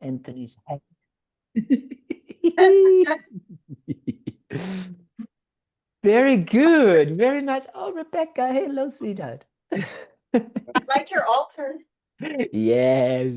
Anthony's head. Very good. Very nice. Oh, Rebecca. Hello, sweetheart. Like your altar. Yes,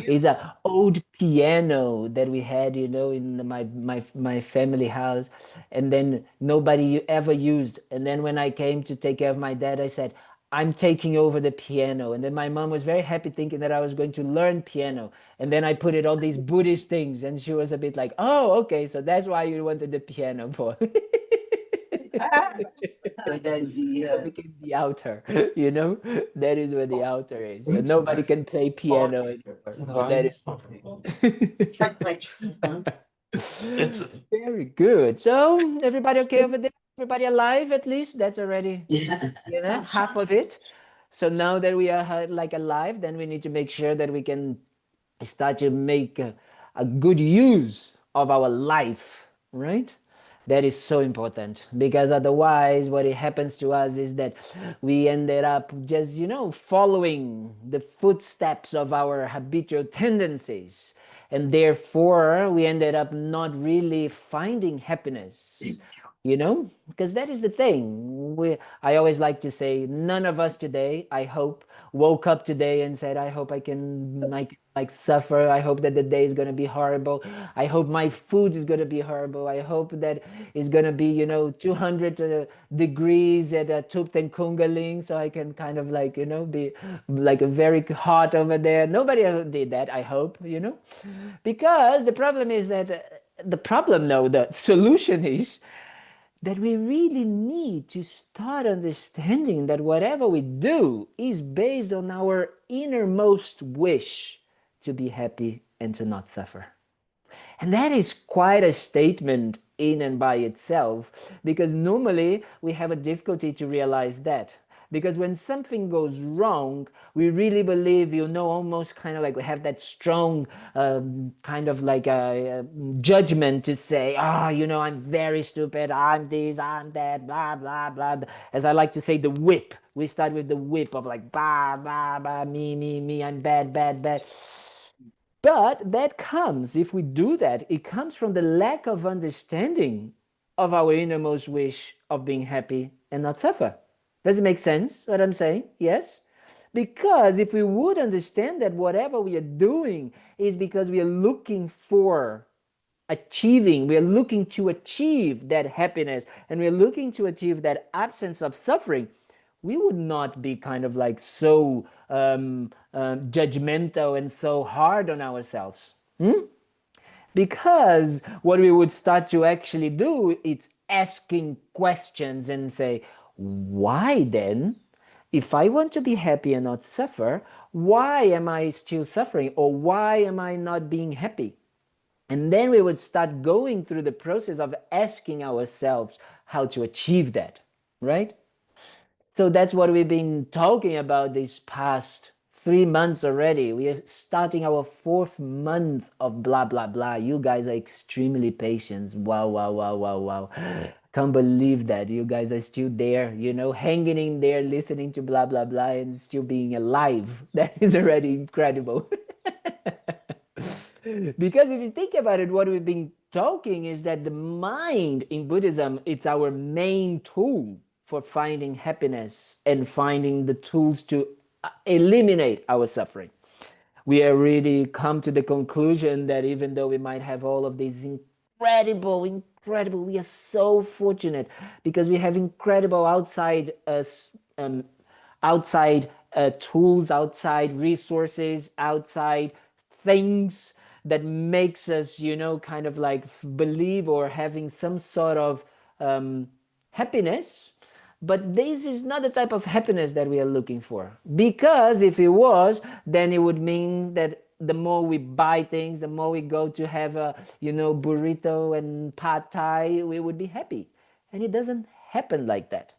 it's an old piano that we had, in my family house, and then nobody ever used. And then when I came to take care of my dad, I said, "I'm taking over the piano." And then my mom was very happy, thinking that I was going to learn piano. And then I put it on these Buddhist things, and she was a bit like, "Oh, okay, so that's why you wanted the piano for." So that's That became the outer, you know? That is where the outer is. So nobody can play piano anymore. But that It's like my it's is very good. So everybody okay over there? Everybody alive at least? That's already, yeah. half of it. So now that we are like alive, then we need to make sure that we can start to make a good use of our life, right? That is so important, because otherwise what it happens to us is that we ended up just, following the footsteps of our habitual tendencies, and therefore we ended up not really finding happiness, because that is the thing. I always like to say, none of us today, I hope, woke up today and said, I hope I can like suffer. I hope that the day is going to be horrible. I hope my food is going to be horrible. I hope that it's going to be 200 degrees at Thubten Kalden, so I can kind of like be like a very hot over there. Nobody ever did that, I hope, because the problem is that the solution is that we really need to start understanding that whatever we do is based on our innermost wish to be happy and to not suffer. And that is quite a statement in and by itself, because normally we have a difficulty to realize that. Because when something goes wrong, we really believe, almost kind of like we have that strong kind of like a judgment to say, oh, I'm very stupid, I'm this, I'm that, blah, blah, blah. As I like to say, the whip. We start with the whip of like, blah, blah, blah, me, I'm bad, bad, bad. But that comes, if we do that, it comes from the lack of understanding of our innermost wish of being happy and not suffer. Does it make sense what I'm saying? Yes? Because if we would understand that whatever we are doing is because we are looking for achieving, we are looking to achieve that happiness, and we are looking to achieve that absence of suffering, we would not be kind of like so judgmental and so hard on ourselves. Because what we would start to actually do is asking questions and say, why then? If I want to be happy and not suffer, why am I still suffering? Or why am I not being happy? And then we would start going through the process of asking ourselves how to achieve that, right? So that's what we've been talking about these past 3 months already. We are starting our 4th month of blah, blah, blah. You guys are extremely patient. Wow, wow, wow, wow, wow. Can't believe that. You guys are still there, hanging in there, listening to blah, blah, blah, and still being alive. That is already incredible. Because if you think about it, what we've been talking is that the mind in Buddhism, it's our main tool for finding happiness and finding the tools to eliminate our suffering. We are really come to the conclusion that even though we might have all of these incredible, we are so fortunate because we have incredible um, outside tools, outside resources, outside things that makes us, kind of like believe or having some sort of happiness. But this is not the type of happiness that we are looking for. Because if it was, then it would mean that the more we buy things, the more we go to have a, burrito and pad thai, we would be happy. And it doesn't happen like that.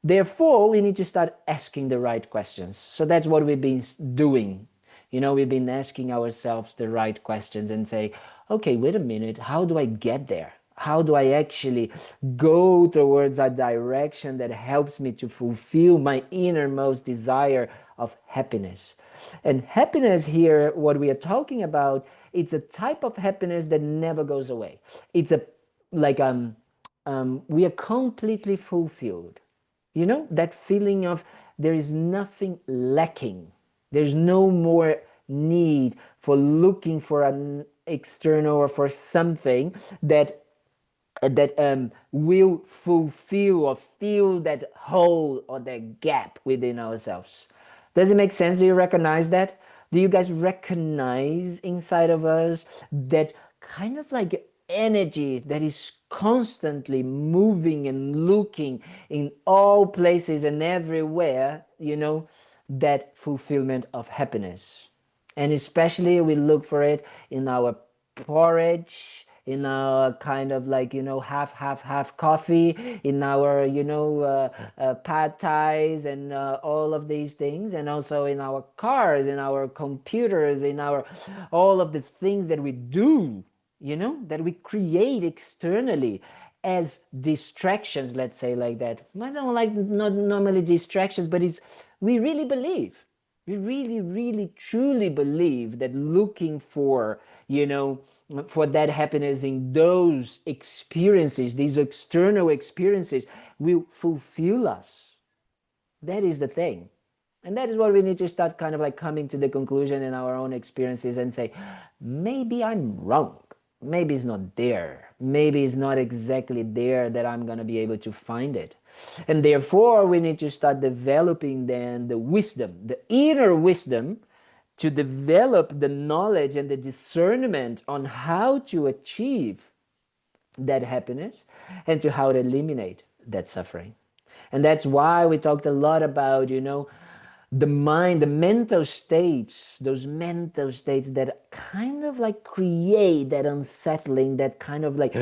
Therefore, we need to start asking the right questions. So that's what we've been doing. We've been asking ourselves the right questions and say, okay, wait a minute, how do I get there? How do I actually go towards a direction that helps me to fulfill my innermost desire of happiness? And happiness here, what we are talking about, it's a type of happiness that never goes away. It's a like we are completely fulfilled. You know, that feeling of there is nothing lacking. There's no more need for looking for an external or for something that will fulfill or fill that hole or that gap within ourselves. Does it make sense? Do you recognize that? Do you guys recognize inside of us that kind of like energy that is constantly moving and looking in all places and everywhere, you know, that fulfillment of happiness? And especially we look for it in our porridge, in our kind of like, you know, half coffee, in our, you know, pad thais and all of these things, and also in our cars, in our computers, in our all of the things that we do, you know, that we create externally as distractions, let's say like that. I don't like not normally distractions, but it's we really believe, we really, really, truly believe that looking for, you know, for that happiness in those experiences, these external experiences, will fulfill us. That is the thing. And that is what we need to start kind of like coming to the conclusion in our own experiences and say, maybe I'm wrong. Maybe it's not there. Maybe it's not exactly there that I'm going to be able to find it. And therefore, we need to start developing then the wisdom, the inner wisdom, to develop the knowledge and the discernment on how to achieve that happiness and to how to eliminate that suffering. And that's why we talked a lot about, you know, the mind, the mental states, those mental states that kind of like create that unsettling, that kind of like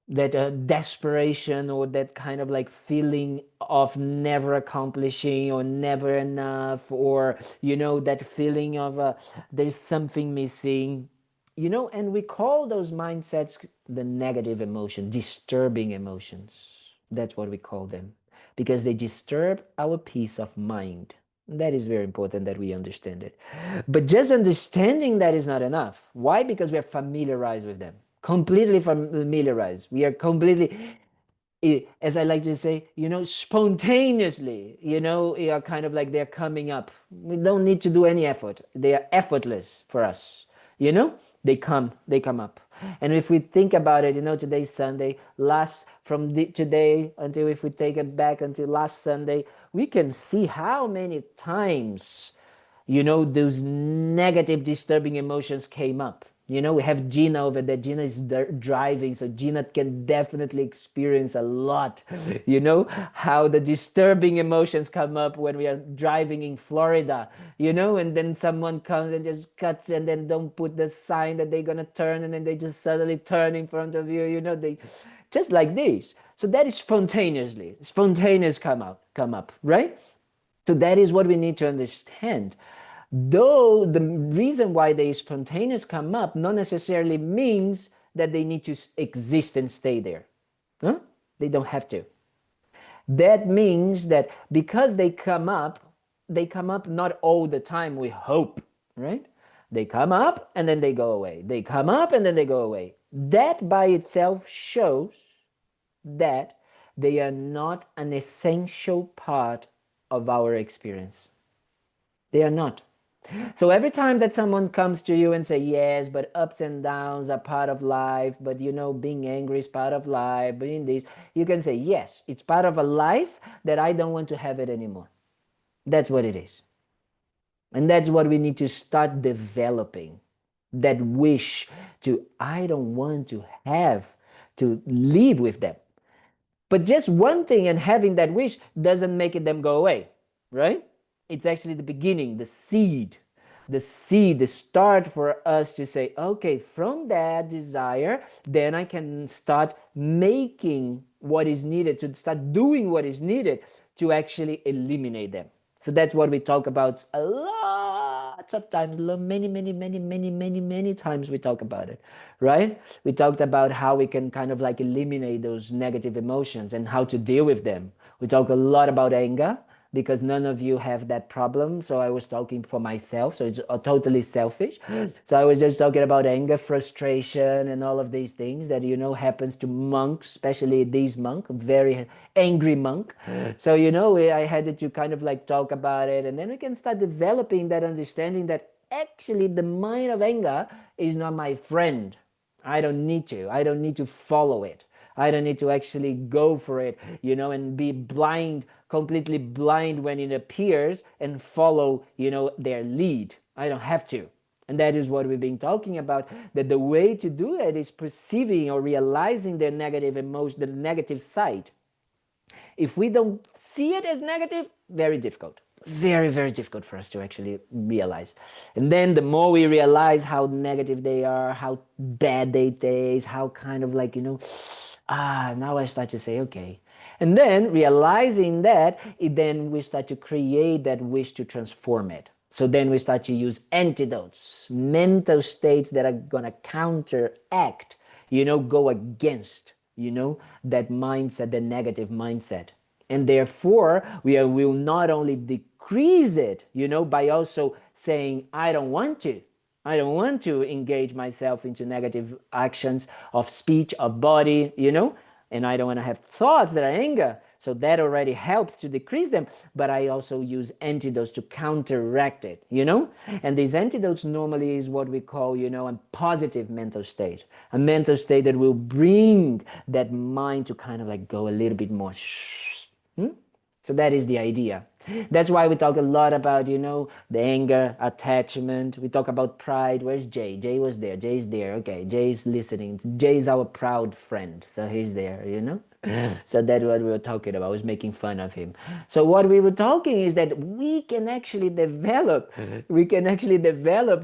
that desperation or that kind of like feeling of never accomplishing or never enough, or you know, that feeling of there's something missing, you know. And we call those mindsets the negative emotion, disturbing emotions. That's what we call them, because they disturb our peace of mind. That is very important that we understand it. But just understanding that is not enough. Why? Because we are familiarized with them, completely familiarized. We are completely, as I like to say, you know, spontaneously, you know, kind of like they're coming up. We don't need to do any effort. They are effortless for us, you know. They come up. And if we think about it, you know, today's Sunday, today until, if we take it back until last Sunday, we can see how many times, you know, those negative disturbing emotions came up. You know, we have Gina over there. Gina is driving, so Gina can definitely experience a lot, you know, how the disturbing emotions come up when we are driving in Florida, you know, and then someone comes and just cuts and then don't put the sign that they're going to turn, and then they just suddenly turn in front of you, you know, they just like this. So that is spontaneous come up, right? So that is what we need to understand. Though the reason why they spontaneous come up not necessarily means that they need to exist and stay there. Huh? They don't have to. That means that because they come up not all the time, we hope, right? They come up and then they go away. They come up and then they go away. That by itself shows that they are not an essential part of our experience. They are not. So every time that someone comes to you and say, yes, but ups and downs are part of life, but you know, being angry is part of life, being this, you can say, yes, it's part of a life that I don't want to have it anymore. That's what it is. And that's what we need to start developing. That wish to, I don't want to have to live with them. But just wanting and having that wish doesn't make it them go away, right? It's actually the beginning, the seed, the start for us to say, okay, from that desire, then I can start making what is needed, to start doing what is needed to actually eliminate them. So that's what we talk about a lot of times, many times we talk about it, right? We talked about how we can kind of like eliminate those negative emotions and how to deal with them. We talk a lot about anger, because none of you have that problem. So I was talking for myself. So it's totally selfish. So I was just talking about anger, frustration, and all of these things that, happens to monks, especially these monk, very angry monk. So, I had to kind of like talk about it. And then we can start developing that understanding that actually the mind of anger is not my friend. I don't need to. I don't need to follow it. I don't need to actually go for it, and be blind, completely blind when it appears and follow, their lead. I don't have to. And that is what we've been talking about, that the way to do that is perceiving or realizing their negative emotion, the negative side. If we don't see it as negative, very difficult. Very, very difficult for us to actually realize. And then the more we realize how negative they are, how bad they taste, how kind of like, now I start to say, okay. And then realizing that, then we start to create that wish to transform it. So then we start to use antidotes, mental states that are going to counteract, go against, that mindset, the negative mindset. And therefore, we will not only decrease it, by also saying, I don't want to. I don't want to engage myself into negative actions of speech, of body, and I don't want to have thoughts that are anger. So that already helps to decrease them. But I also use antidotes to counteract it, And these antidotes normally is what we call, a positive mental state. A mental state that will bring that mind to kind of like go a little bit more. So that is the idea. That's why we talk a lot about, the anger, attachment. We talk about pride. Where's Jay? Jay was there. Jay's there. Okay, Jay's listening. Jay's our proud friend. So he's there, So that's what we were talking about. I was making fun of him. So what we were talking is that we can actually develop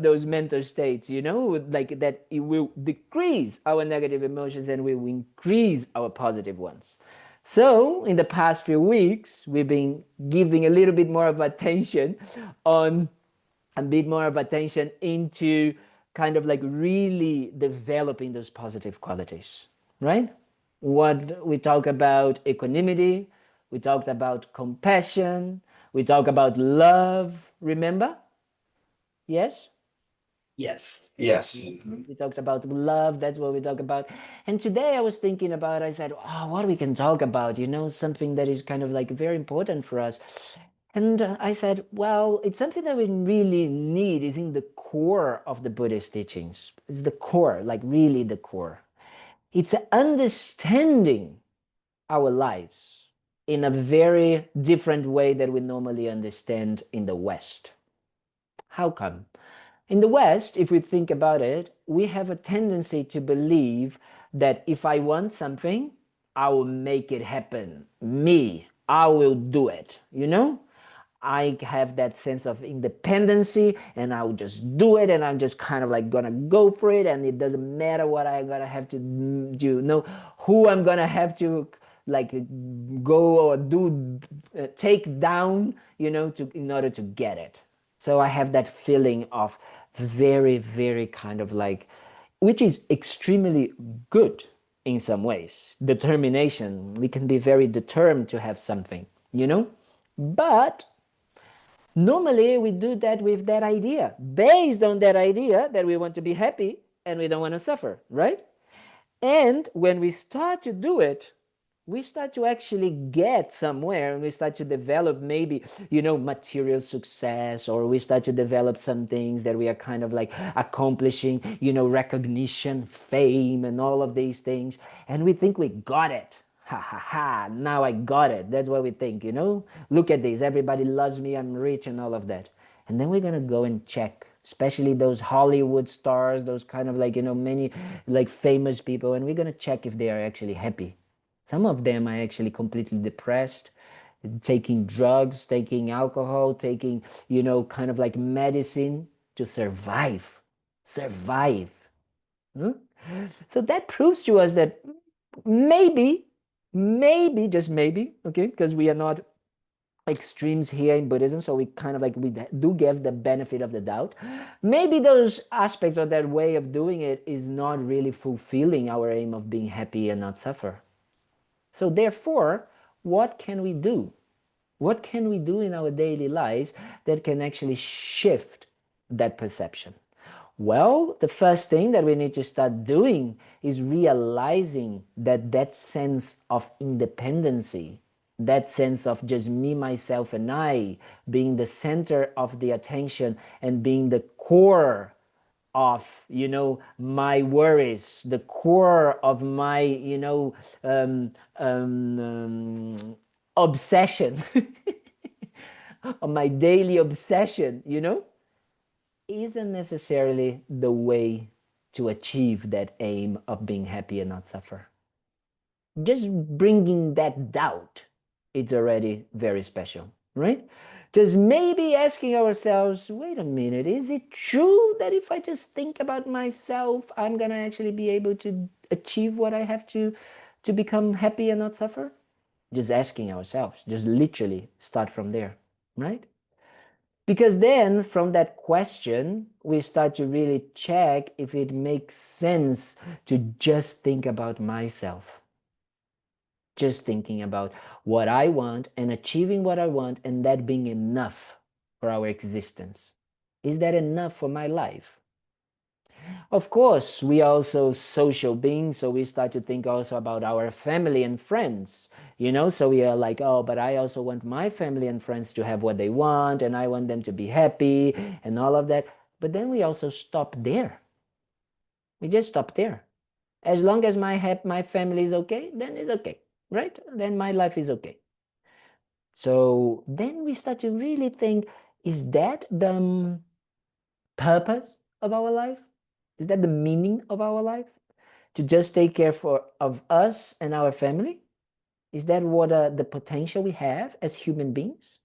those mental states, like that it will decrease our negative emotions and we will increase our positive ones. So in the past few weeks, we've been giving a little bit more of attention into kind of like really developing those positive qualities, right? What we talk about equanimity, we talked about compassion, we talk about love, remember? Yes? Yes. Yes. We talked about love. That's what we talk about. And today I was thinking about, I said, oh, what we can talk about, something that is kind of like very important for us. And I said, well, it's something that we really need is in the core of the Buddhist teachings. It's the core, like really the core. It's understanding our lives in a very different way that we normally understand in the West. How come? In the West, if we think about it, we have a tendency to believe that if I want something, I will make it happen. Me, I will do it, I have that sense of independency and I'll just do it and I'm just kind of like gonna go for it and it doesn't matter what I'm gonna have to do, who I'm gonna have to like go or do, take down, in order to get it. So I have that feeling of very, very kind of like, which is extremely good in some ways. Determination. We can be very determined to have something, But normally we do that with that idea, based on that idea that we want to be happy and we don't want to suffer, right? And when we start to do it, we start to actually get somewhere and we start to develop maybe, material success, or we start to develop some things that we are kind of like accomplishing, recognition, fame, and all of these things. And we think we got it. Ha ha ha, now I got it. That's what we think, Look at this. Everybody loves me. I'm rich and all of that. And then we're going to go and check, especially those Hollywood stars, those kind of like, many like famous people. And we're going to check if they are actually happy. Some of them are actually completely depressed, taking drugs, taking alcohol, taking, kind of like medicine to survive. Survive. Hmm? So that proves to us that maybe, just maybe, okay, because we are not extremes here in Buddhism, so we kind of like, we do give the benefit of the doubt. Maybe those aspects or that way of doing it is not really fulfilling our aim of being happy and not suffer. So therefore, what can we do? What can we do in our daily life that can actually shift that perception? Well, the first thing that we need to start doing is realizing that that sense of independency, that sense of just me, myself, and I being the center of the attention and being the core of my worries, the core of my um, um, obsession, of my daily obsession, isn't necessarily the way to achieve that aim of being happy and not suffer. Just bringing that doubt, it's already very special, right? Just maybe asking ourselves, wait a minute, is it true that if I just think about myself, I'm gonna actually be able to achieve what I have to become happy and not suffer? Just asking ourselves, just literally start from there, right? Because then from that question, we start to really check if it makes sense to just think about myself. Just thinking about what I want and achieving what I want, and that being enough for our existence. Is that enough for my life? Of course, we are also social beings, so we start to think also about our family and friends, so we are like, oh, but I also want my family and friends to have what they want, and I want them to be happy and all of that. But then we also stop there. We just stop there. As long as my family is okay, then it's okay, right? Then my life is okay. So then we start to really think, is that the purpose of our life? Is that the meaning of our life? To just take care of us and our family? Is that what the potential we have as human beings?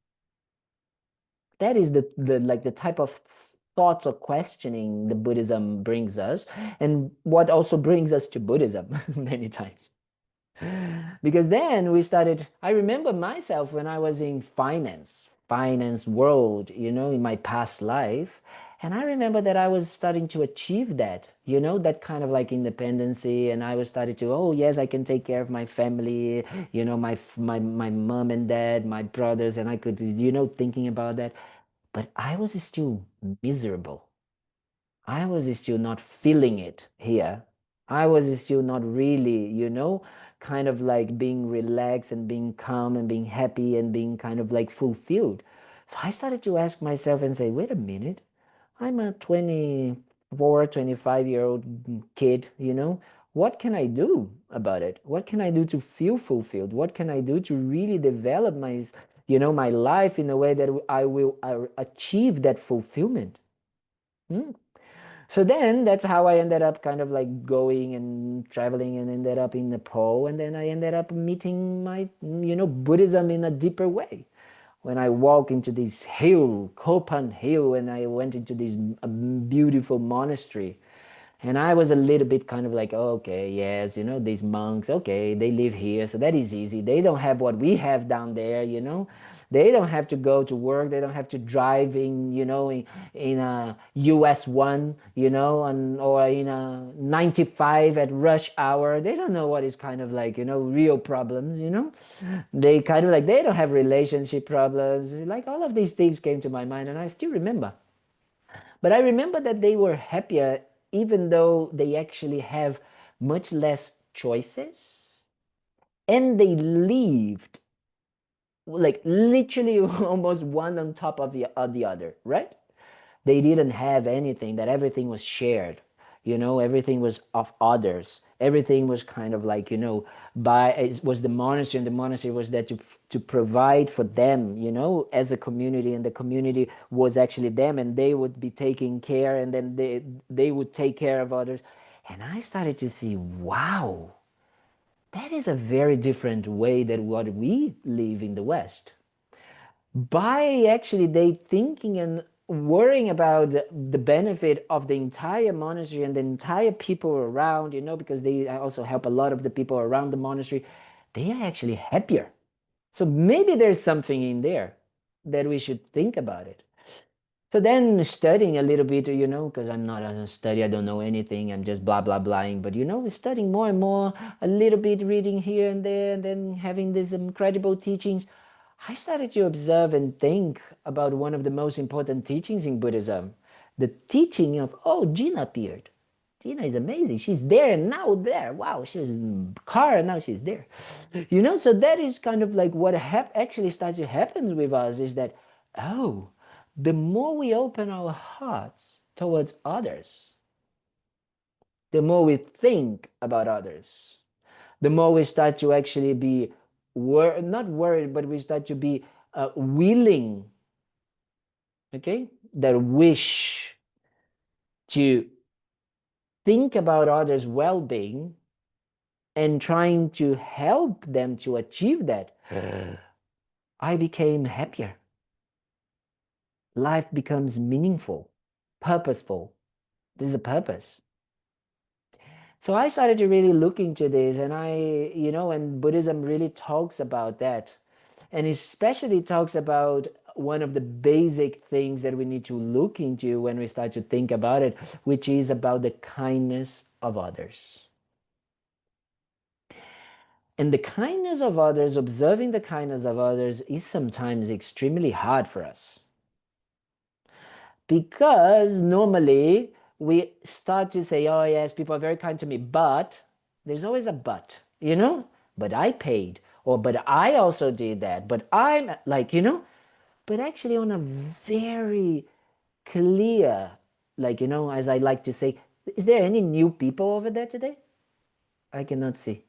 That is the type of thoughts or questioning the Buddhism brings us, and what also brings us to Buddhism many times. Because then we started, I remember myself when I was in finance world, in my past life. And I remember that I was starting to achieve that, that kind of like independency. And I was starting to, oh yes, I can take care of my family, my mom and dad, my brothers, and I could, thinking about that. But I was still miserable. I was still not feeling it here. I was still not really, kind of like being relaxed and being calm and being happy and being kind of like fulfilled. So I started to ask myself and say, wait a minute, I'm a 24, 25-year-old kid, What can I do about it? What can I do to feel fulfilled? What can I do to really develop my life in a way that I will achieve that fulfillment? Hmm? So then that's how I ended up kind of like going and traveling and ended up in Nepal. And then I ended up meeting my, Buddhism in a deeper way. When I walk into this hill, Kopan Hill, and I went into this beautiful monastery. And I was a little bit kind of like, okay, yes, these monks, okay, they live here, so that is easy. They don't have what we have down there, They don't have to go to work. They don't have to drive in a US 1, or in a 95 at rush hour. They don't know what is kind of like, real problems, They kind of like, they don't have relationship problems. Like all of these things came to my mind, and I still remember. But I remember that they were happier even though they actually have much less choices, and they lived like literally almost one on top of the other, right? They didn't have anything, that everything was shared, everything was of others. Everything was kind of like, by it was the monastery, and the monastery was there to provide for them, as a community, and the community was actually them, and they would be taking care, and then they would take care of others. And I started to see, wow, that is a very different way than what we live in the West. By actually they thinking and worrying about the benefit of the entire monastery and the entire people around, because they also help a lot of the people around the monastery, they are actually happier. So maybe there's something in there that we should think about it. So then studying a little bit, because I'm not a study, I don't know anything, I'm just blah, blah, blahing, but, studying more and more, a little bit reading here and there, and then having these incredible teachings, I started to observe and think about one of the most important teachings in Buddhism, the teaching of, oh, Jina appeared. Jina is amazing. She's there and now there. Wow, she was in the car and now she's there. So that is kind of like what actually starts to happen with us is that, oh, the more we open our hearts towards others, the more we think about others, the more we start to actually be not worried, but we start to be willing, okay, that wish to think about others' well-being and trying to help them to achieve that, I became happier. Life becomes meaningful, purposeful. This is a purpose. So I started to really look into this, and and Buddhism really talks about that. And especially talks about one of the basic things that we need to look into when we start to think about it, which is about the kindness of others. And the kindness of others, observing the kindness of others, is sometimes extremely hard for us. Because normally we start to say, oh yes, people are very kind to me, but there's always a but, but I paid, or but I also did that, but I'm like, but actually on a very clear, like, as I like to say, is there any new people over there today? I cannot see.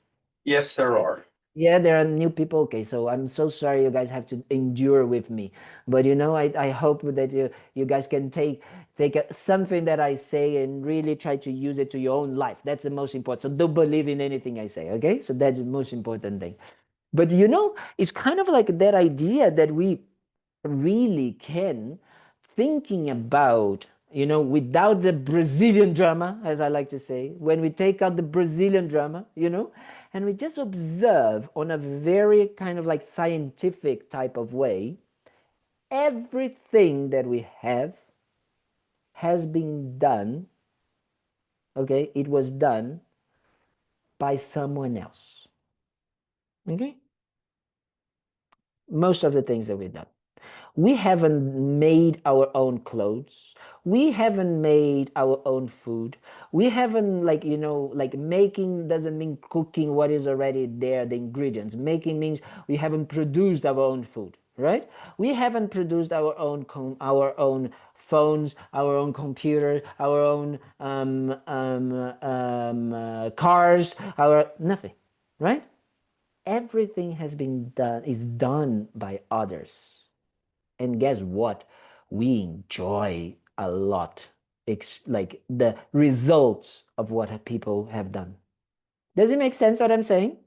Yes, there are. Yeah, there are new people. Okay, so I'm so sorry you guys have to endure with me. But I hope that you guys can take something that I say and really try to use it to your own life. That's the most important. So don't believe in anything I say, okay? So that's the most important thing. But it's kind of like that idea that we really can, thinking about, without the Brazilian drama, as I like to say, when we take out the Brazilian drama, and we just observe on a very kind of like scientific type of way, everything that we have has been done, okay? It was done by someone else, okay? Most of the things that we've done. We haven't made our own clothes. We haven't made our own food. We haven't, like making doesn't mean cooking what is already there, the ingredients. Making means we haven't produced our own food, right? We haven't produced our own phones, our own computers, our own cars, our nothing, right? Everything is done by others. And guess what? We enjoy a lot, like the results of what people have done. Does it make sense what I'm saying?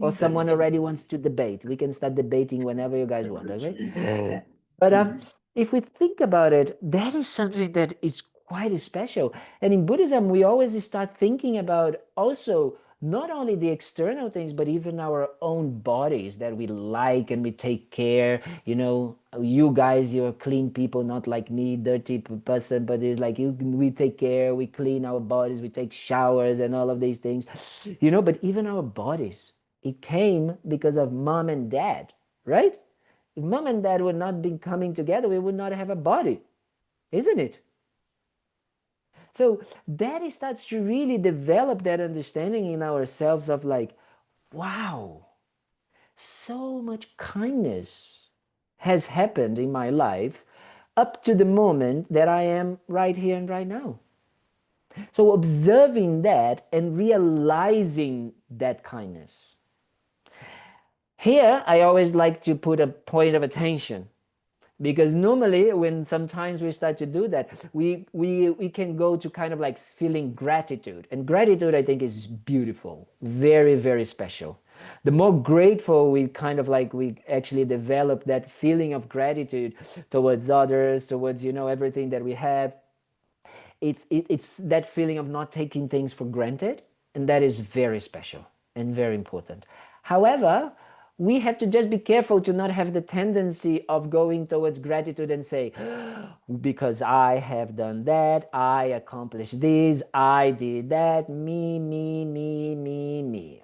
Or someone already wants to debate? We can start debating whenever you guys want, okay? But if we think about it, that is something that is quite special. And in Buddhism, we always start thinking about also not only the external things, but even our own bodies that we like and we take care. You guys, you're clean people, not like me, dirty person, but it's like we take care, we clean our bodies, we take showers and all of these things, but even our bodies, it came because of mom and dad, right? If mom and dad would not be coming together, we would not have a body, isn't it? So that starts to really develop that understanding in ourselves of like, wow, so much kindness has happened in my life up to the moment that I am right here and right now. So observing that and realizing that kindness. Here, I always like to put a point of attention. Because normally when sometimes we start to do that, we can go to kind of like feeling gratitude. And gratitude, I think, is beautiful, very, very special. The more grateful we kind of like, we actually develop that feeling of gratitude towards others, towards, everything that we have. It's that feeling of not taking things for granted. And that is very special and very important. However, we have to just be careful to not have the tendency of going towards gratitude and say, because I have done that, I accomplished this, I did that, me.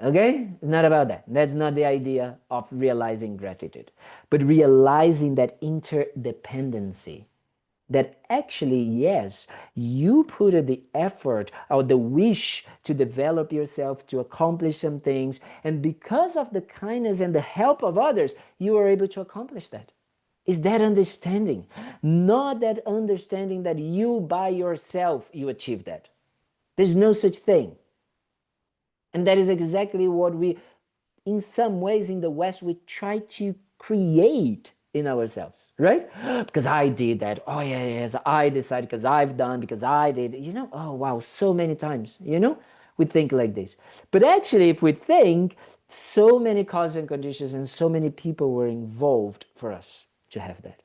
Okay? Not about that. That's not the idea of realizing gratitude, but realizing that interdependency. That actually, yes, you put the effort or the wish to develop yourself, to accomplish some things, and because of the kindness and the help of others, you are able to accomplish that. Is that understanding? Not that understanding that you by yourself you achieve that. There's no such thing. And that is exactly what we, in some ways in the West, we try to create in ourselves, right? Because I did that. Oh, yeah, yes, I decided because I've done, because I did. Oh, wow, so many times, we think like this. But actually, if we think, so many causes and conditions and so many people were involved for us to have that.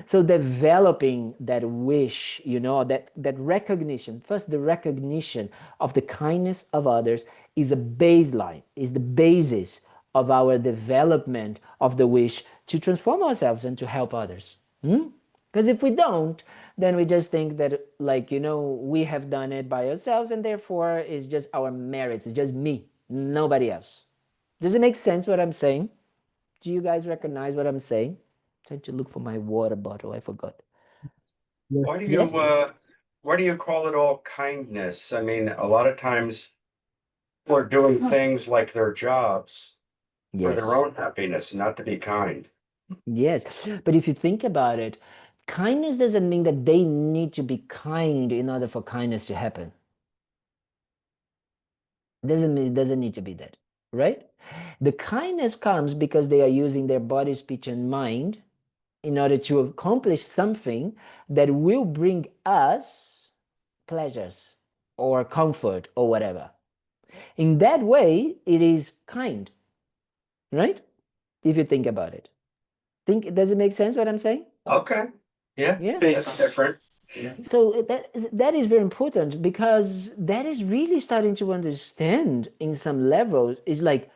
So developing that wish, that recognition, first the recognition of the kindness of others is a baseline, is the basis of our development of the wish to transform ourselves and to help others. Because if we don't, then we just think that, we have done it by ourselves and therefore it's just our merits, it's just me, nobody else. Does it make sense what I'm saying? Do you guys recognize what I'm saying? Trying to look for my water bottle. I forgot. Why do Yes? you call it all kindness? I mean, a lot of times people are doing things like their jobs for Yes. their own happiness, not to be kind. Yes. But if you think about it, kindness doesn't mean that they need to be kind in order for kindness to happen. It doesn't need to be that, right? The kindness comes because they are using their body, speech, and mind in order to accomplish something that will bring us pleasures or comfort or whatever. In that way, it is kind, right? If you think about it. Does it make sense what I'm saying? Okay. Yeah, Yeah. that's different. So that is very important because that is really starting to understand in some levels. Is like,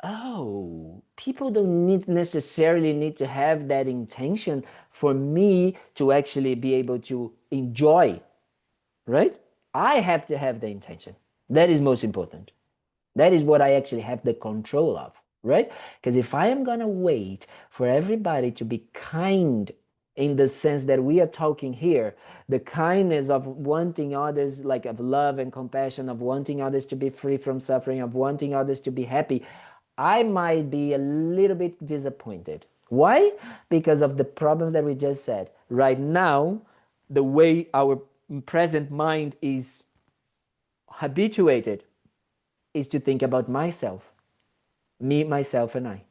oh, people don't necessarily need to have that intention for me to actually be able to enjoy, right? I have to have the intention. That is most important. That is what I actually have the control of, right? Because if I am going to wait for everybody to be kind in the sense that we are talking here, the kindness of wanting others, like of love and compassion, of wanting others to be free from suffering, of wanting others to be happy, I might be a little bit disappointed. Why? Because of the problems that we just said. Right now, the way our present mind is habituated is to think about myself, me, myself, and I.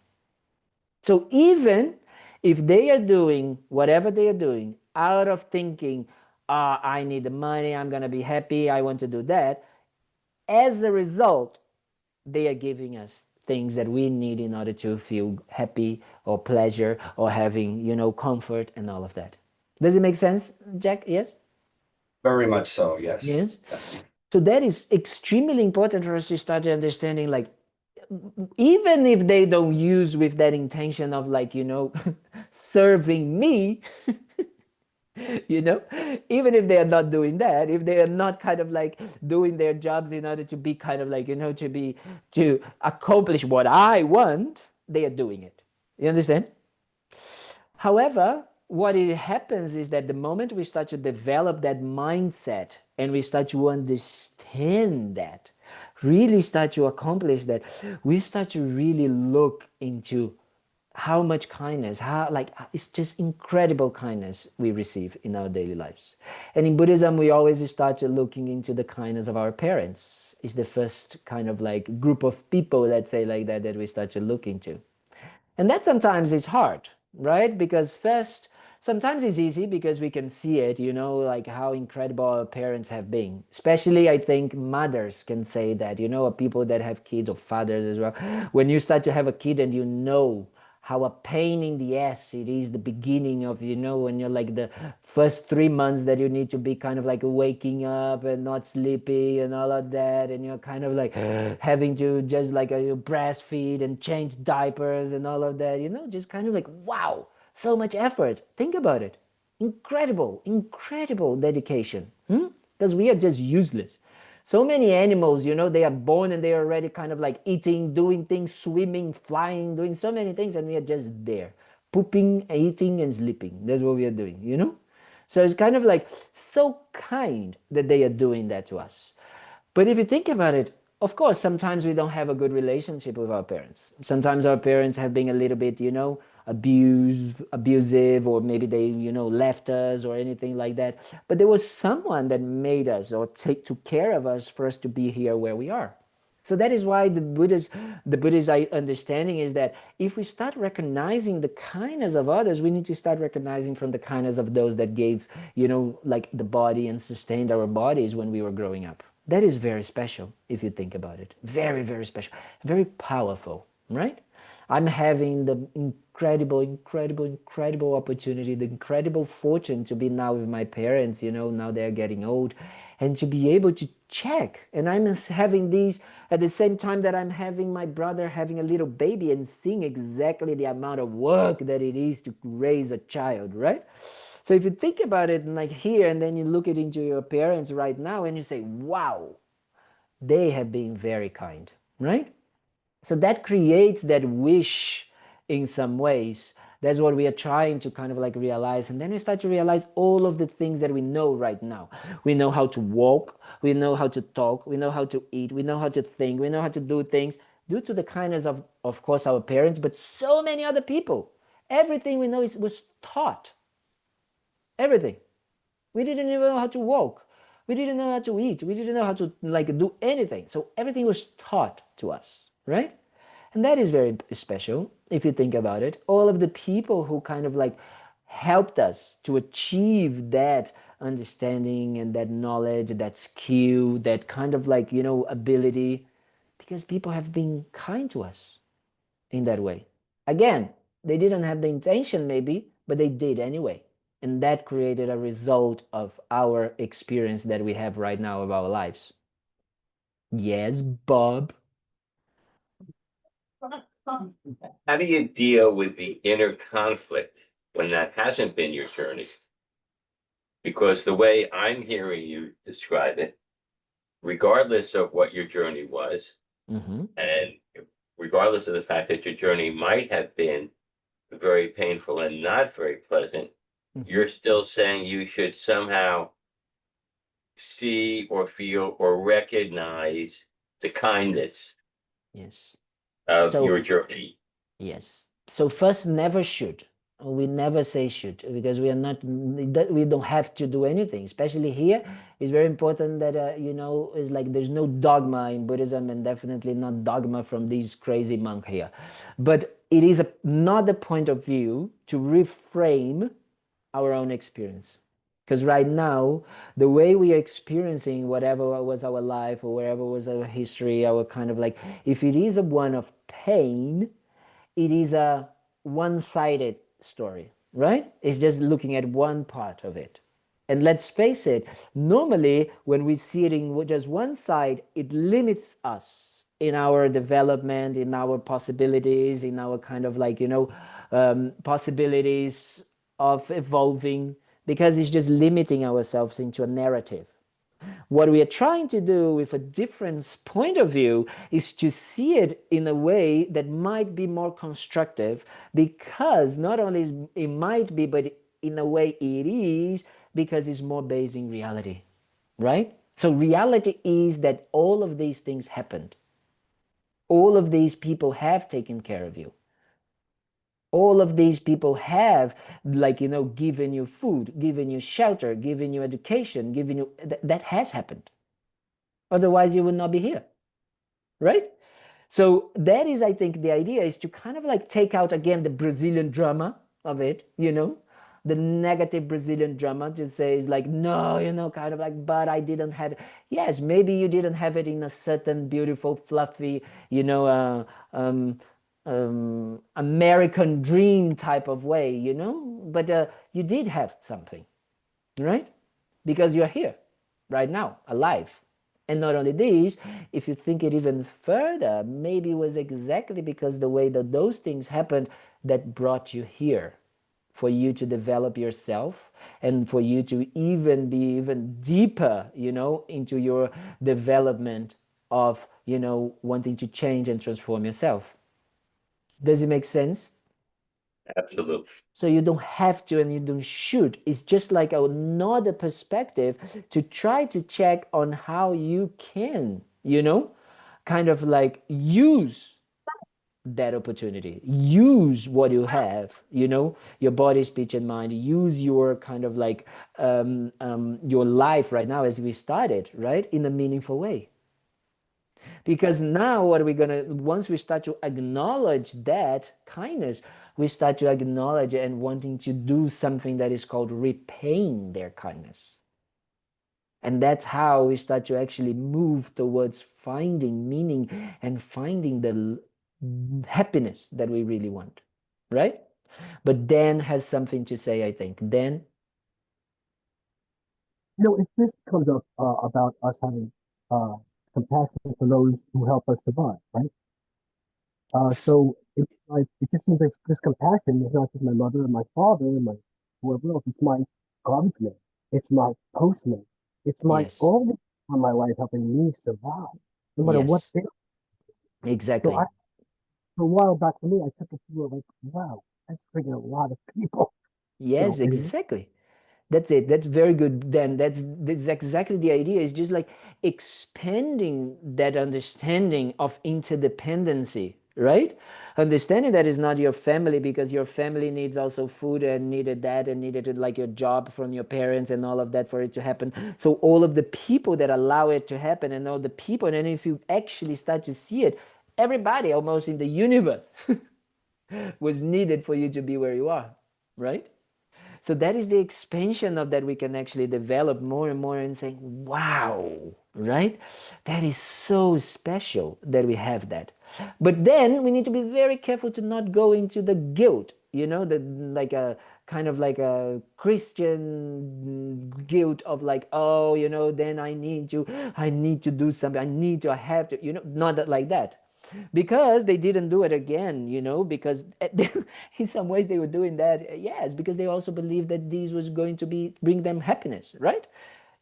So even if they are doing whatever they are doing out of thinking, I need the money, I'm going to be happy, I want to do that, as a result, they are giving us things that we need in order to feel happy or pleasure or having, comfort and all of that. Does it make sense, Jack? Yes? Very much so, yes. Yes. So that is extremely important for us to start understanding, like, even if they don't use with that intention of serving me, even if they are not doing that, if they are not kind of like doing their jobs in order to be kind of like, to accomplish what I want, they are doing it. You understand? However, what it happens is that the moment we start to develop that mindset and we start to understand that, really start to accomplish that, we start to really look into how much kindness, it's just incredible kindness we receive in our daily lives. And in Buddhism, we always start to looking into the kindness of our parents. It's the first kind of like group of people, let's say like that, that we start to look into. And that sometimes is hard, right? Because first, sometimes it's easy because we can see it, like how incredible our parents have been. Especially, I think mothers can say that, or people that have kids or fathers as well. When you start to have a kid and you know how a pain in the ass it is the beginning of, when you're like the first 3 months that you need to be kind of like waking up and not sleeping and all of that, and you're kind of like having to just like breastfeed and change diapers and all of that, just kind of like, wow, so much effort. Think about it. Incredible, incredible dedication. Because we are just useless. So many animals, they are born and they are already kind of like eating, doing things, swimming, flying, doing so many things, and we are just there, pooping, eating, and sleeping. That's what we are doing. So it's kind of like so kind that they are doing that to us. But if you think about it, of course, sometimes we don't have a good relationship with our parents. Sometimes our parents have been a little bit, abusive, or maybe they, left us or anything like that. But there was someone that made us or took care of us for us to be here where we are. So that is why the Buddhist understanding is that if we start recognizing the kindness of others, we need to start recognizing from the kindness of those that gave, like the body and sustained our bodies when we were growing up. That is very special if you think about it. Very, very special. Very powerful, right? I'm having the incredible, incredible, incredible opportunity, the incredible fortune to be now with my parents, now they're getting old, and to be able to check. And I'm having these at the same time that I'm having my brother having a little baby and seeing exactly the amount of work that it is to raise a child, right? So if you think about it like here, and then you look it into your parents right now and you say, wow, they have been very kind, right? So that creates that wish in some ways. That's what we are trying to kind of like realize. And then we start to realize all of the things that we know right now. We know how to walk, we know how to talk, we know how to eat, we know how to think, we know how to do things due to the kindness of course, our parents, but so many other people. Everything we know was taught. Everything. We didn't even know how to walk. We didn't know how to eat. We didn't know how to like do anything. So everything was taught to us, right? And that is very special if you think about it. All of the people who kind of like helped us to achieve that understanding and that knowledge, that skill, that kind of like, ability, because people have been kind to us in that way. Again, they didn't have the intention maybe, but they did anyway. And that created a result of our experience that we have right now of our lives. Yes, Bob. How do you deal with the inner conflict when that hasn't been your journey? Because the way I'm hearing you describe it, regardless of what your journey was, and regardless of the fact that your journey might have been very painful and not very pleasant, you're still saying you should somehow see or feel or recognize the kindness Yes. of So your journey. yes. So first, never should. We never say should, because we are not. We don't have to do anything. Especially here, it's very important that it's like there's no dogma in Buddhism, and definitely not dogma from these crazy monk here. But it is not the point of view to reframe our own experience. Because right now, the way we are experiencing whatever was our life or wherever was our history, our kind of like, if it is a one of pain, it is a one-sided story, right? It's just looking at one part of it. And let's face it, normally when we see it in just one side, it limits us in our development, in our possibilities, in our kind of like, possibilities of evolving, because it's just limiting ourselves into a narrative. What we are trying to do with a different point of view is to see it in a way that might be more constructive, because not only it might be, but in a way it is, because it's more based in reality, right? So reality is that all of these things happened. All of these people have taken care of you. All of these people have, like, given you food, given you shelter, given you education, given you, that has happened. Otherwise, you would not be here, right? So that is, I think, the idea is to kind of like take out again the Brazilian drama of it, the negative Brazilian drama, to say is like, no, kind of like, but I didn't have it. Yes, maybe you didn't have it in a certain beautiful, fluffy, American dream type of way, you know, but you did have something, right? Because you're here right now, alive. And not only this, if you think it even further, maybe it was exactly because the way that those things happened that brought you here, for you to develop yourself and for you to even be even deeper, you know, into your development of, you know, wanting to change and transform yourself. Does it make sense? Absolutely. So you don't have to and you don't should. It's just like another perspective to try to check on how you can, you know, kind of like use that opportunity. Use what you have, you know, your body, speech, and mind. Use your kind of like your life right now as we started, right, in a meaningful way. Because now what are we gonna, once we start to acknowledge that kindness, we start to acknowledge and wanting to do something that is called repaying their kindness. And that's how we start to actually move towards finding meaning and finding the happiness that we really want, right? But Dan has something to say, I think. Dan? If this comes up about us having uh, compassion for those who help us survive, right? So it's like it just seems like this compassion is not just my mother and my father and my whoever else. It's my garbage man. It's my postman. It's my Yes. all the on my life helping me survive, no matter what. Yes. So Exactly. for a while back for me, I took it to like, wow, that's freaking a lot of people. Yes, And exactly. That's it. That's very good. Then that's exactly the idea. It's just like expanding that understanding of interdependency, right? Understanding that is not your family because your family needs also food and needed that and needed like your job from your parents and all of that for it to happen. So all of the people that allow it to happen and all the people, and then if you actually start to see it, everybody almost in the universe was needed for you to be where you are, right? So that is the expansion of that we can actually develop more and more and saying, wow, right? That is so special that we have that. But then we need to be very careful to not go into the guilt, you know, the like a kind of like a Christian guilt of like, oh, you know, then I need to do something, I have to, you know, not that like that, because they didn't do it again, you know, because in some ways they were doing that, yes, because they also believed that this was going to be bring them happiness, right?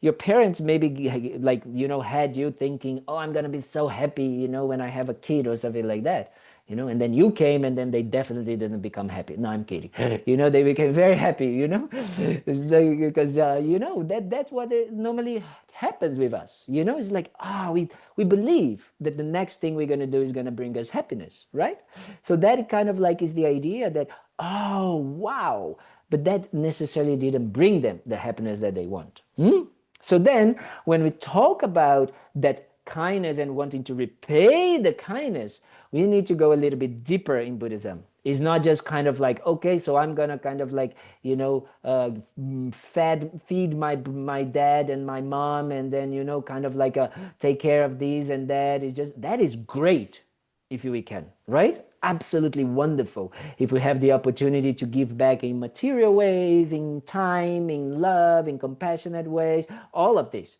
Your parents maybe like, you know, had you thinking, oh, I'm going to be so happy, you know, when I have a kid or something like that, you know, and then you came and then they definitely didn't become happy. No, I'm kidding. You know, they became very happy, you know. It's like, because you know, that's what it normally happens with us, you know. It's like, we believe that the next thing we're going to do is going to bring us happiness, right? So that kind of like is the idea that, oh wow, but that necessarily didn't bring them the happiness that they want. So then when we talk about that kindness and wanting to repay the kindness, we need to go a little bit deeper in Buddhism. It's not just kind of like, okay, so I'm gonna kind of like, you know, feed my dad and my mom, and then, you know, kind of like take care of these and that. Is just, that is great if we can, right? Absolutely wonderful if we have the opportunity to give back in material ways, in time, in love, in compassionate ways, all of this.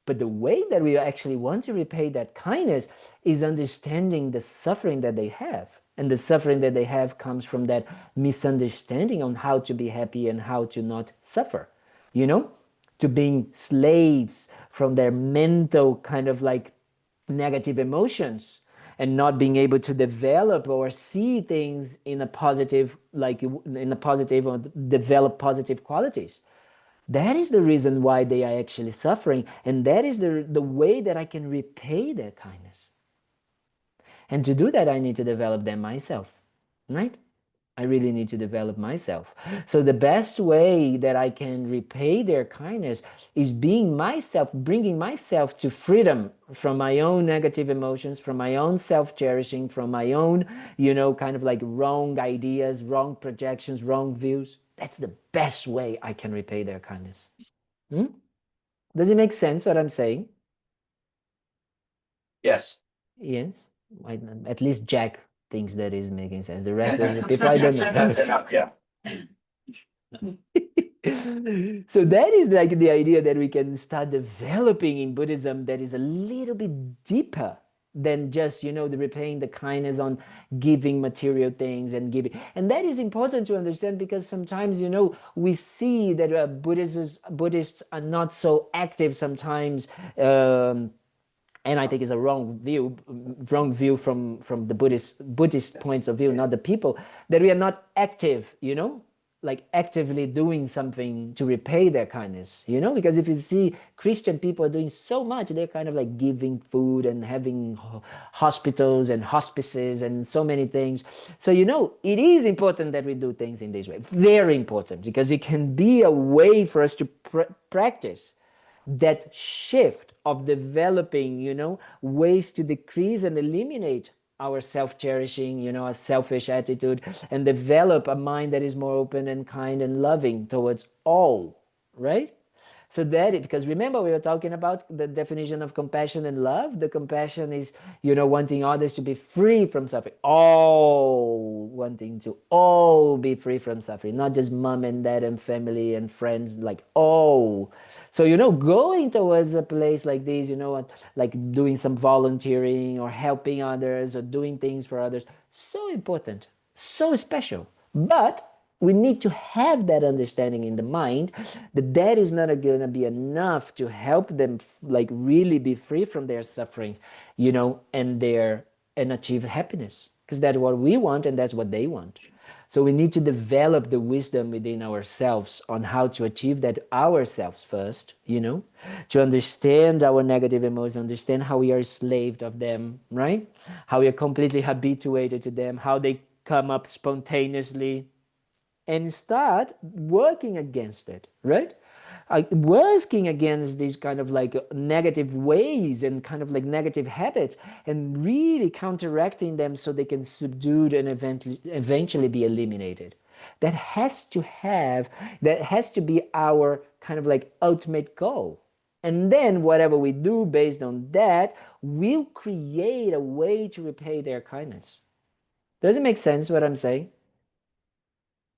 But the way that we actually want to repay that kindness is understanding the suffering that they have. And the suffering that they have comes from that misunderstanding on how to be happy and how to not suffer, you know, to being slaves from their mental kind of like negative emotions and not being able to develop or see things in a positive, like in a positive, or develop positive qualities. That is the reason why they are actually suffering, and that is the way that I can repay their kindness. And to do that, I need to develop them myself, right? I really need to develop myself. So the best way that I can repay their kindness is being myself, bringing myself to freedom from my own negative emotions, from my own self-cherishing, from my own, you know, kind of like wrong ideas, wrong projections, wrong views. That's the best way I can repay their kindness. Does it make sense what I'm saying? Yes. Yes. At least Jack thinks that is making sense. The rest of the people, I don't know. That's enough, yeah. So that is like the idea that we can start developing in Buddhism that is a little bit deeper than just, you know, the repaying the kindness on giving material things and giving. And that is important to understand because sometimes, you know, we see that Buddhists are not so active sometimes. And I think it's a wrong view from the Buddhist points of view, not the people, that we are not active, you know, like actively doing something to repay their kindness, you know, because if you see Christian people are doing so much, they're kind of like giving food and having hospitals and hospices and so many things. So, you know, it is important that we do things in this way, very important, because it can be a way for us to practice that shift of developing, you know, ways to decrease and eliminate our self-cherishing, you know, a selfish attitude, and develop a mind that is more open and kind and loving towards all, right? So that it, because remember we were talking about the definition of compassion and love. The compassion is, you know, wanting others to be free from suffering. All wanting to all be free from suffering, not just mom and dad and family and friends, like all. So, you know, going towards a place like this, you know, like doing some volunteering or helping others or doing things for others, so important, so special. But we need to have that understanding in the mind that that is not going to be enough to help them like really be free from their sufferings, you know, and achieve happiness, because that's what we want and that's what they want. So we need to develop the wisdom within ourselves on how to achieve that ourselves first, you know, to understand our negative emotions, understand how we are enslaved of them, right? How we are completely habituated to them, how they come up spontaneously, and start working against it, right? Working against these kind of like negative ways and kind of like negative habits, and really counteracting them so they can subdue and eventually be eliminated. That has to be our kind of like ultimate goal. And then whatever we do based on that will create a way to repay their kindness. Does it make sense what I'm saying?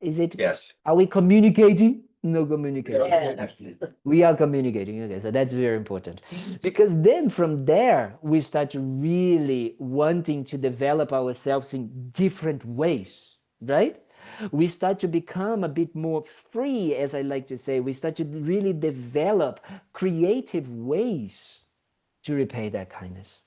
Is it? Yes. Are we communicating? No communication. Yes. We are communicating. Okay, so that's very important. Because then from there, we start to really wanting to develop ourselves in different ways, right? We start to become a bit more free, as I like to say. We start to really develop creative ways to repay that kindness.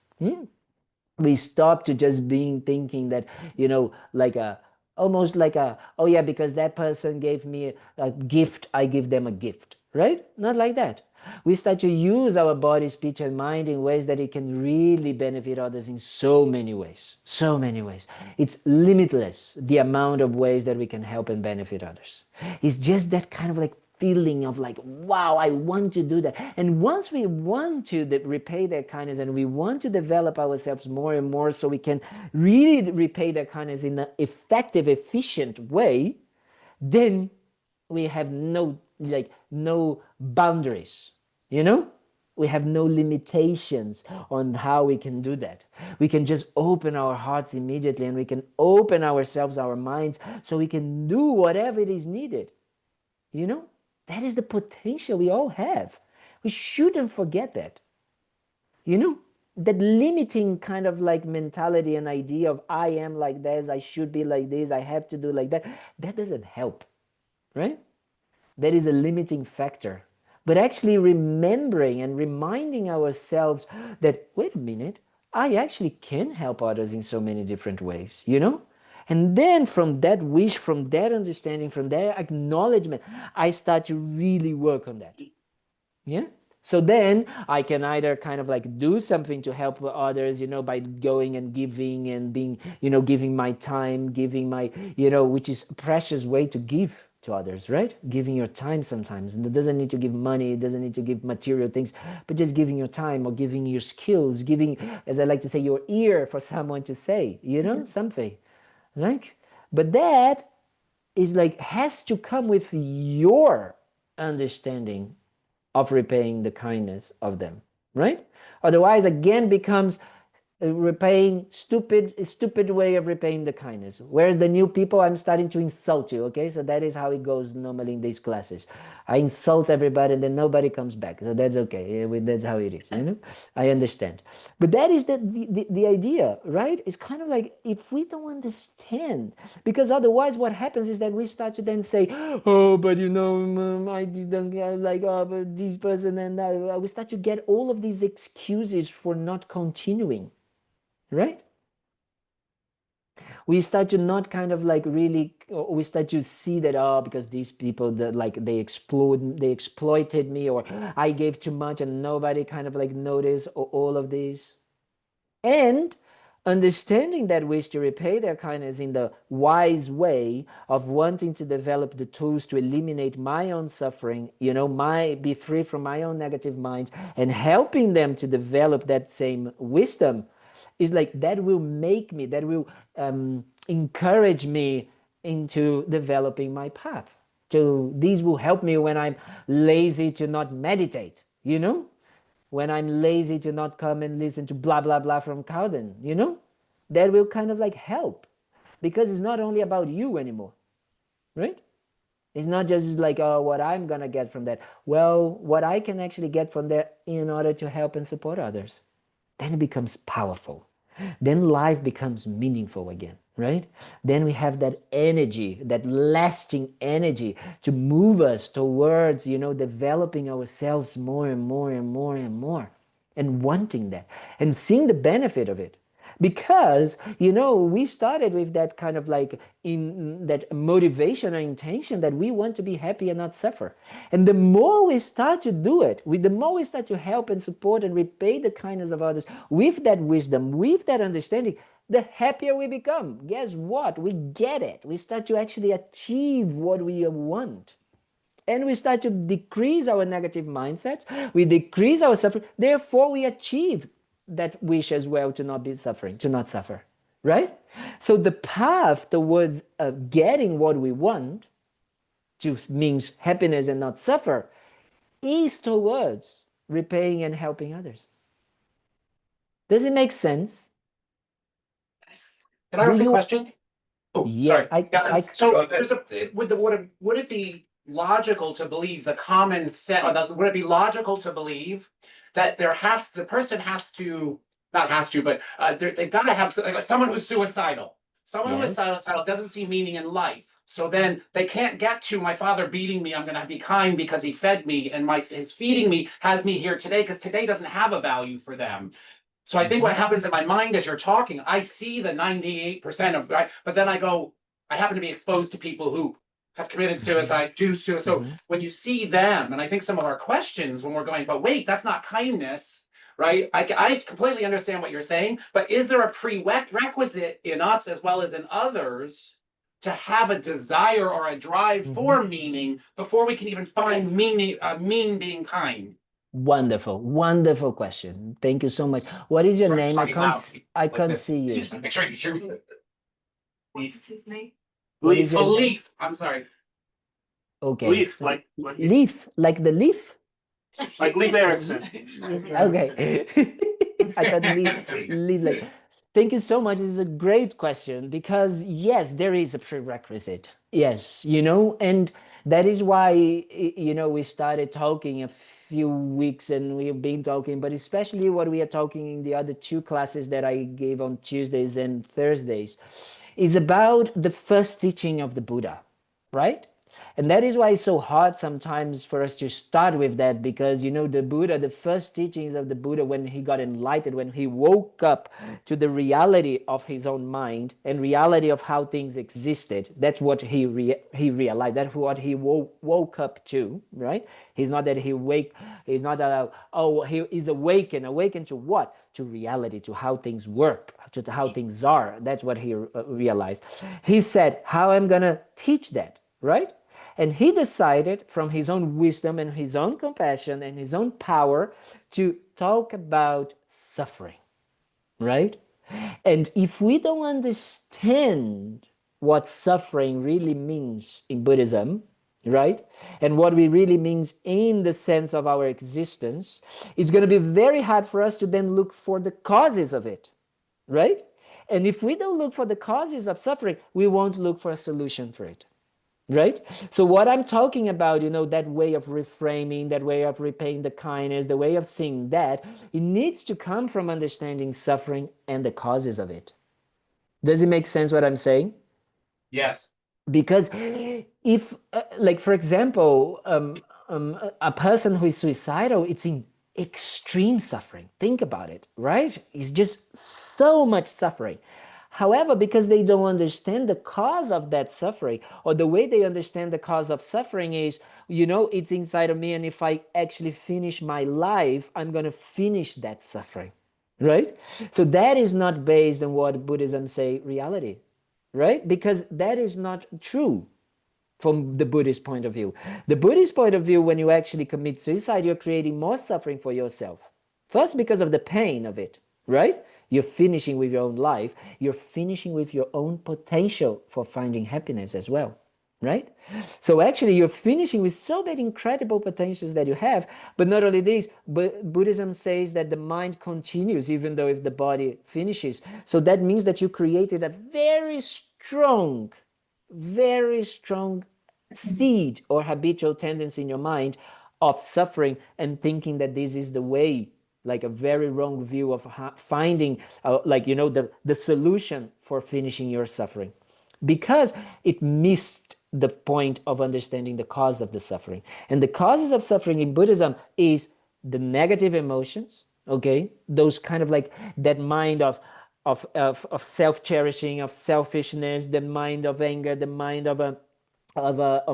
We stop to just being thinking that, you know, like a almost like a, oh yeah, because that person gave me a gift, I give them a gift, right? Not like that. We start to use our body, speech, and mind in ways that it can really benefit others in so many ways. So many ways. It's limitless, the amount of ways that we can help and benefit others. It's just that kind of like feeling of like, wow, I want to do that. And once we want to repay their kindness and we want to develop ourselves more and more so we can really repay their kindness in an effective, efficient way, then we have no boundaries, you know? We have no limitations on how we can do that. We can just open our hearts immediately, and we can open ourselves, our minds, so we can do whatever it is needed, you know? That is the potential we all have. We shouldn't forget that. You know, that limiting kind of like mentality and idea of I am like this, I should be like this, I have to do like that, that doesn't help, right? That is a limiting factor. But actually remembering and reminding ourselves that, wait a minute, I actually can help others in so many different ways, you know? And then from that wish, from that understanding, from that acknowledgement, I start to really work on that. Yeah? So then I can either kind of like do something to help others, you know, by going and giving and being, you know, giving my time, giving my, you know, which is a precious way to give to others, right? Giving your time sometimes. And it doesn't need to give money, it doesn't need to give material things, but just giving your time or giving your skills, giving, as I like to say, your ear for someone to say, you know, something. Like, but that is like has to come with your understanding of repaying the kindness of them, right? Otherwise, again, becomes repaying stupid way of repaying the kindness. Whereas the new people, I'm starting to insult you. Okay, so that is how it goes normally in these classes. I insult everybody and then nobody comes back, so that's okay. That's how it is, you know. I understand, but that is the idea, right? It's kind of like, if we don't understand, because otherwise what happens is that we start to then say, oh, but you know, I didn't like, oh, but this person, and we start to get all of these excuses for not continuing. Right? We start to not kind of like really, we start to see that, oh, because these people that like they exploited me, or I gave too much and nobody kind of like noticed, or all of these. And understanding that wish to repay their kindness in the wise way of wanting to develop the tools to eliminate my own suffering, you know, be free from my own negative minds, and helping them to develop that same wisdom, is like, that will make me, that will encourage me into developing my path. So these will help me when I'm lazy to not meditate, you know, when I'm lazy to not come and listen to blah blah blah from Kalden, you know, that will kind of like help, because it's not only about you anymore, right? It's not just like, oh, what I'm gonna get from that. Well, what I can actually get from there in order to help and support others, then it becomes powerful. Then life becomes meaningful again, right? Then we have that energy, that lasting energy to move us towards, you know, developing ourselves more and more and more and more, and wanting that and seeing the benefit of it. Because, you know, we started with that kind of like in that motivation or intention that we want to be happy and not suffer. And the more we start to do it, the more we start to help and support and repay the kindness of others with that wisdom, with that understanding, the happier we become. Guess what? We get it. We start to actually achieve what we want. And we start to decrease our negative mindsets. We decrease our suffering. Therefore, we achieve that wish as well, to not be suffering, to not suffer, right? So the path towards getting what we want, to means happiness and not suffer, is towards repaying and helping others. Does it make sense? Can I ask a question? Oh, Yeah, sorry. Go So ahead. there's would it be logical to believe the common set, or would it be logical to believe that the person has to, not has to, but they've got to have like someone who's suicidal. Someone who is Yes. suicidal doesn't see meaning in life. So then they can't get to, my father beating me, I'm going to be kind because he fed me, and his feeding me has me here today, because today doesn't have a value for them. So I think what happens in my mind as you're talking, I see the 98% of, right, but then I go, I happen to be exposed to people who have committed suicide, do suicide. So when you see them, and I think some of our questions when we're going, but wait, that's not kindness, right? I completely understand what you're saying, but is there a prerequisite in us as well as in others to have a desire or a drive for meaning before we can even find meaning, mean being kind? Wonderful, wonderful question. Thank you so much. What is your Sorry, name? talking loud, I like can't this. see you. Make sure you hear me. What's his name? What is Leaf, your name? leaf. I'm sorry. Okay. Leaf, like Leaf, like the leaf? Leaf Erikson. Yes, okay. I thought leave like. Thank you so much. This is a great question, because yes, there is a prerequisite. Yes, you know, and that is why, you know, we started talking a few weeks, and we've been talking, but especially what we are talking in the other two classes that I gave on Tuesdays and Thursdays is about the first teaching of the Buddha, right? And that is why it's so hard sometimes for us to start with that, because, you know, the Buddha, the first teachings of the Buddha, when he got enlightened, when he woke up to the reality of his own mind and reality of how things existed, that's what he realized. That's what he woke up to, right? He's not that he's not that, he is awakened to what? To reality, to how things work, to how things are. That's what he realized. He said, how I'm gonna teach that, right? And he decided, from his own wisdom and his own compassion and his own power, to talk about suffering, right? And if we don't understand what suffering really means in Buddhism, right, and what we really means in the sense of our existence, it's going to be very hard for us to then look for the causes of it. right? And if we don't look for the causes of suffering, we won't look for a solution for it, right? So what I'm talking about, that way of reframing, that way of repaying the kindness, the way of seeing that, it needs to come from understanding suffering and the causes of it. Does it make sense what I'm saying? Yes. Because if, like, for example, a person who is suicidal, it's in extreme suffering. Think about it, right? It's just so much suffering. However, because they don't understand the cause of that suffering, or the way they understand the cause of suffering is, it's inside of me, and if I actually finish my life, I'm going to finish that suffering, right? So that is not based on what Buddhism say reality, right? Because that is not true from the Buddhist point of view. The Buddhist point of view, when you actually commit suicide, you're creating more suffering for yourself. First, because of the pain of it, right? You're finishing with your own life. You're finishing with your own potential for finding happiness as well, right? So actually, you're finishing with so many incredible potentials that you have. But not only this, but Buddhism says that the mind continues even though if the body finishes. So that means that you created a very strong seed or habitual tendency in your mind of suffering and thinking that this is the way, like a very wrong view of finding the solution for finishing your suffering, because it missed the point of understanding the cause of the suffering. And the causes of suffering in Buddhism is the negative emotions, okay, those kind of like that mind of self-cherishing, of selfishness, the mind of anger, the mind of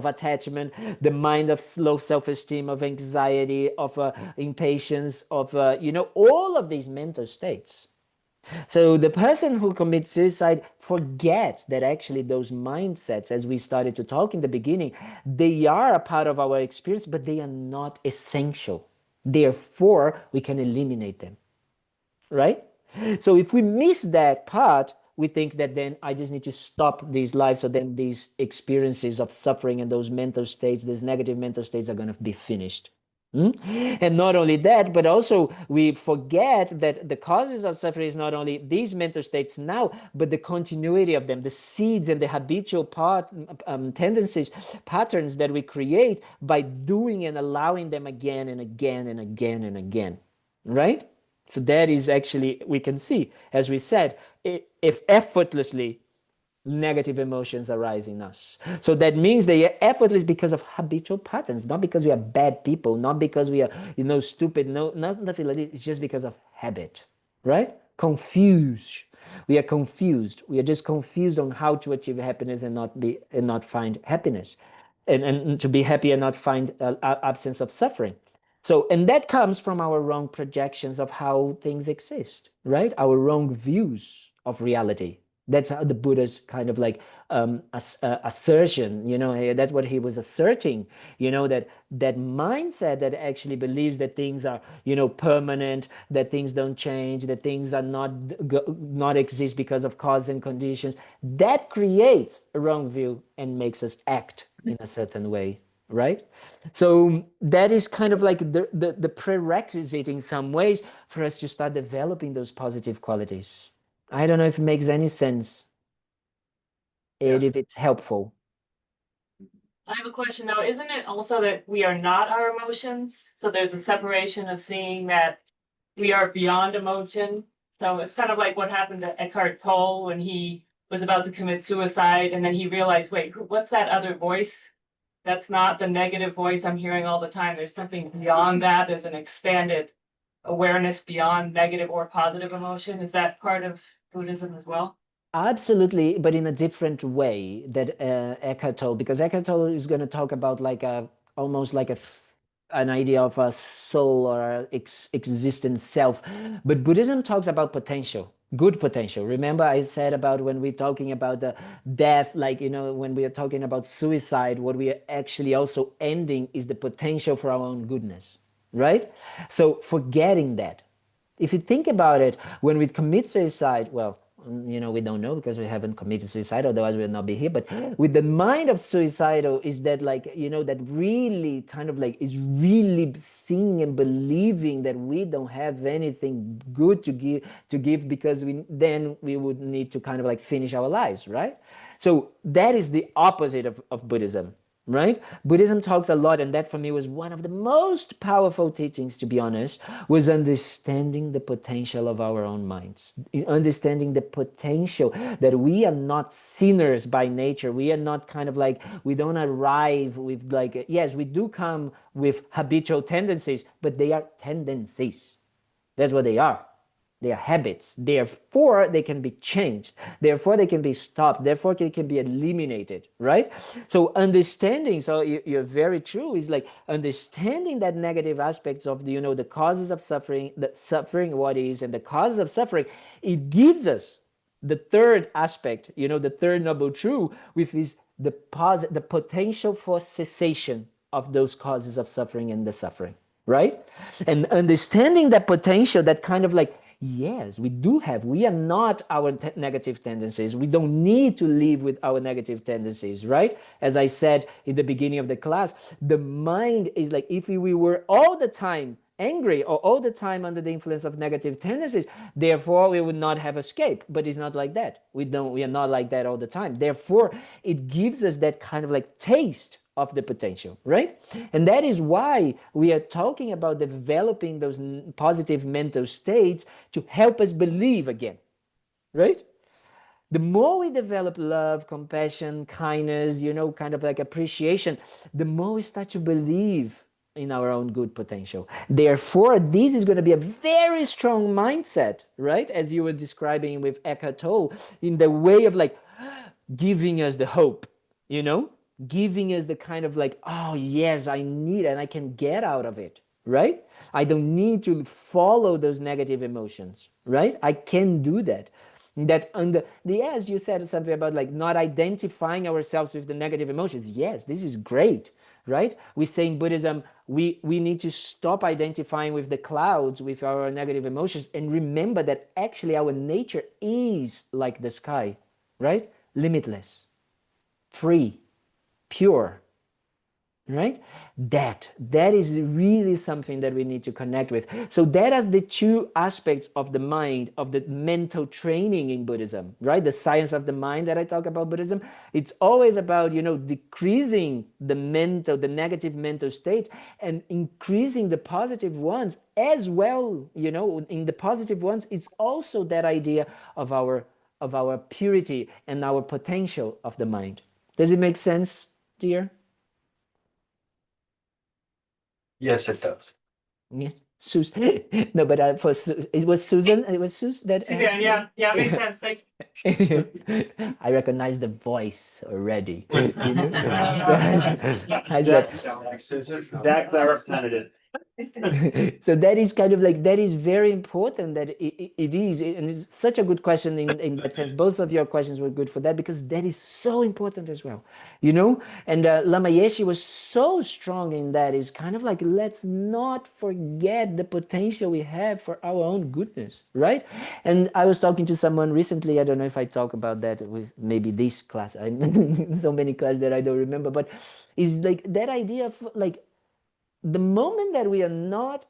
attachment, the mind of low self-esteem, of anxiety, of impatience, of all of these mental states. So the person who commits suicide forgets that actually those mindsets, as we started to talk in the beginning, they are a part of our experience, but they are not essential. Therefore, we can eliminate them, right? So if we miss that part, we think that then I just need to stop these lives, so then these experiences of suffering and those mental states, these negative mental states are going to be finished. And not only that, but also we forget that the causes of suffering is not only these mental states now, but the continuity of them, the seeds and the habitual tendencies, patterns that we create by doing and allowing them again and again and again and again, right? So that is actually, we can see, as we said, if effortlessly negative emotions arise in us. So that means they are effortless because of habitual patterns, not because we are bad people, not because we are, stupid, nothing like this. It's just because of habit, right? Confused. We are confused. We are just confused on how to achieve happiness and not find happiness, and to be happy and not find absence of suffering. So, and that comes from our wrong projections of how things exist, right? Our wrong views of reality. That's how the Buddha's kind of like assertion, that's what he was asserting, that mindset that actually believes that things are, permanent, that things don't change, that things are not exist because of cause and conditions, that creates a wrong view and makes us act in a certain way, right? So that is kind of like the prerequisite in some ways for us to start developing those positive qualities. I don't know if it makes any sense, and Yes. if it's helpful. I have a question though. Isn't it also that we are not our emotions? So there's a separation of seeing that we are beyond emotion. So it's kind of like what happened to Eckhart Tolle when he was about to commit suicide, and then he realized, wait, what's that other voice? That's not the negative voice I'm hearing all the time. There's something beyond that. There's an expanded awareness beyond negative or positive emotion. Is that part of Buddhism as well? Absolutely, but in a different way that Eckhart Tolle, because Eckhart Tolle is going to talk about like almost like an idea of a soul or existent self, but Buddhism talks about potential, good potential. Remember I said about when we're talking about the death, like, when we are talking about suicide, what we are actually also ending is the potential for our own goodness, right? So forgetting that. If you think about it, when we commit suicide, well, We don't know because we haven't committed suicide, otherwise we'll not be here. But with the mind of suicidal is that like, that really kind of like is really seeing and believing that we don't have anything good to give because then we would need to kind of like finish our lives, right? So that is the opposite of Buddhism. Right? Buddhism talks a lot, and that for me was one of the most powerful teachings, to be honest, was understanding the potential of our own minds, understanding the potential that we are not sinners by nature. We are not kind of like, we don't arrive with like, yes, we do come with habitual tendencies, but they are tendencies. That's what they are. They are habits. Therefore, they can be changed. Therefore, they can be stopped. Therefore, they can be eliminated, right? So understanding, so you're very true, is like understanding that negative aspects of the causes of suffering, that suffering, what is, and the causes of suffering, it gives us the third aspect, the third noble truth, which is the potential for cessation of those causes of suffering and the suffering, right? And understanding that potential, that kind of like, yes, we are not our negative tendencies. We don't need to live with our negative tendencies, right? As I said in the beginning of the class, the mind is like, if we were all the time angry or all the time under the influence of negative tendencies, therefore we would not have escape. But it's not like that. We are not like that all the time. Therefore, it gives us that kind of like taste of the potential, right? And that is why we are talking about developing those positive mental states to help us believe again, right? The more we develop love, compassion, kindness, kind of like appreciation, the more we start to believe in our own good potential. Therefore, this is going to be a very strong mindset, right? As you were describing with Eckhart Tolle, in the way of like giving us the hope, giving us the kind of like, oh yes, I need and I can get out of it, right? I don't need to follow those negative emotions, right? I can do that. That under yes, you said something about like not identifying ourselves with the negative emotions. Yes, this is great, right? We say in Buddhism, we need to stop identifying with the clouds, with our negative emotions, and remember that actually our nature is like the sky, right? Limitless, free, pure, right? That is really something that we need to connect with. So that is the two aspects of the mind, of the mental training in Buddhism, right? The science of the mind that I talk about Buddhism, it's always about, decreasing the negative mental states and increasing the positive ones as well. In the positive ones, it's also that idea of our purity and our potential of the mind. Does it make sense, dear? Yes, it does. Yeah, Sus. No, but it was Susan. It was Sus that. Yeah, makes sense. Thank I recognize the voice already. So I Jack, you said, sound like Susan? Exactly our representative. so that is kind of like, that is very important that it is, and it's such a good question in that sense. Both of your questions were good for that, because that is so important as well, and Lama Yeshe was so strong in that. Is kind of like, let's not forget the potential we have for our own goodness, right? And I was talking to someone recently, I don't know if I talk about that with maybe this class, I'm so many classes that I don't remember, but is like that idea of like, the moment that we are not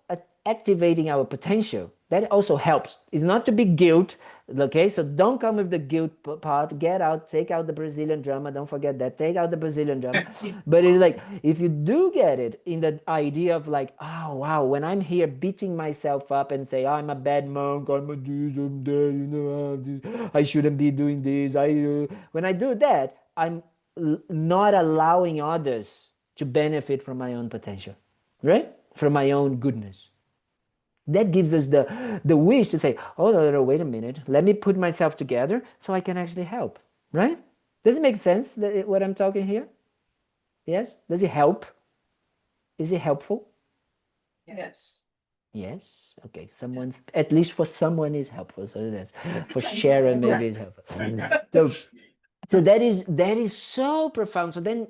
activating our potential, that also helps. It's not to be guilt, okay? So don't come with the guilt part. Get out, take out the Brazilian drama. Don't forget that. Take out the Brazilian drama. But it's like, if you do get it in the idea of like, oh wow, when I'm here beating myself up and say, I'm a bad monk, I'm a this, I'm that, I shouldn't be doing this. When I do that, I'm not allowing others to benefit from my own potential, right? From my own goodness. That gives us the wish to say, oh, no, wait a minute. Let me put myself together so I can actually help, right? Does it make sense, what I'm talking here? Yes? Does it help? Is it helpful? Yes. Yes? Okay. At least for someone is helpful. So that's, for Sharon, maybe it's helpful. So that is so profound. So then,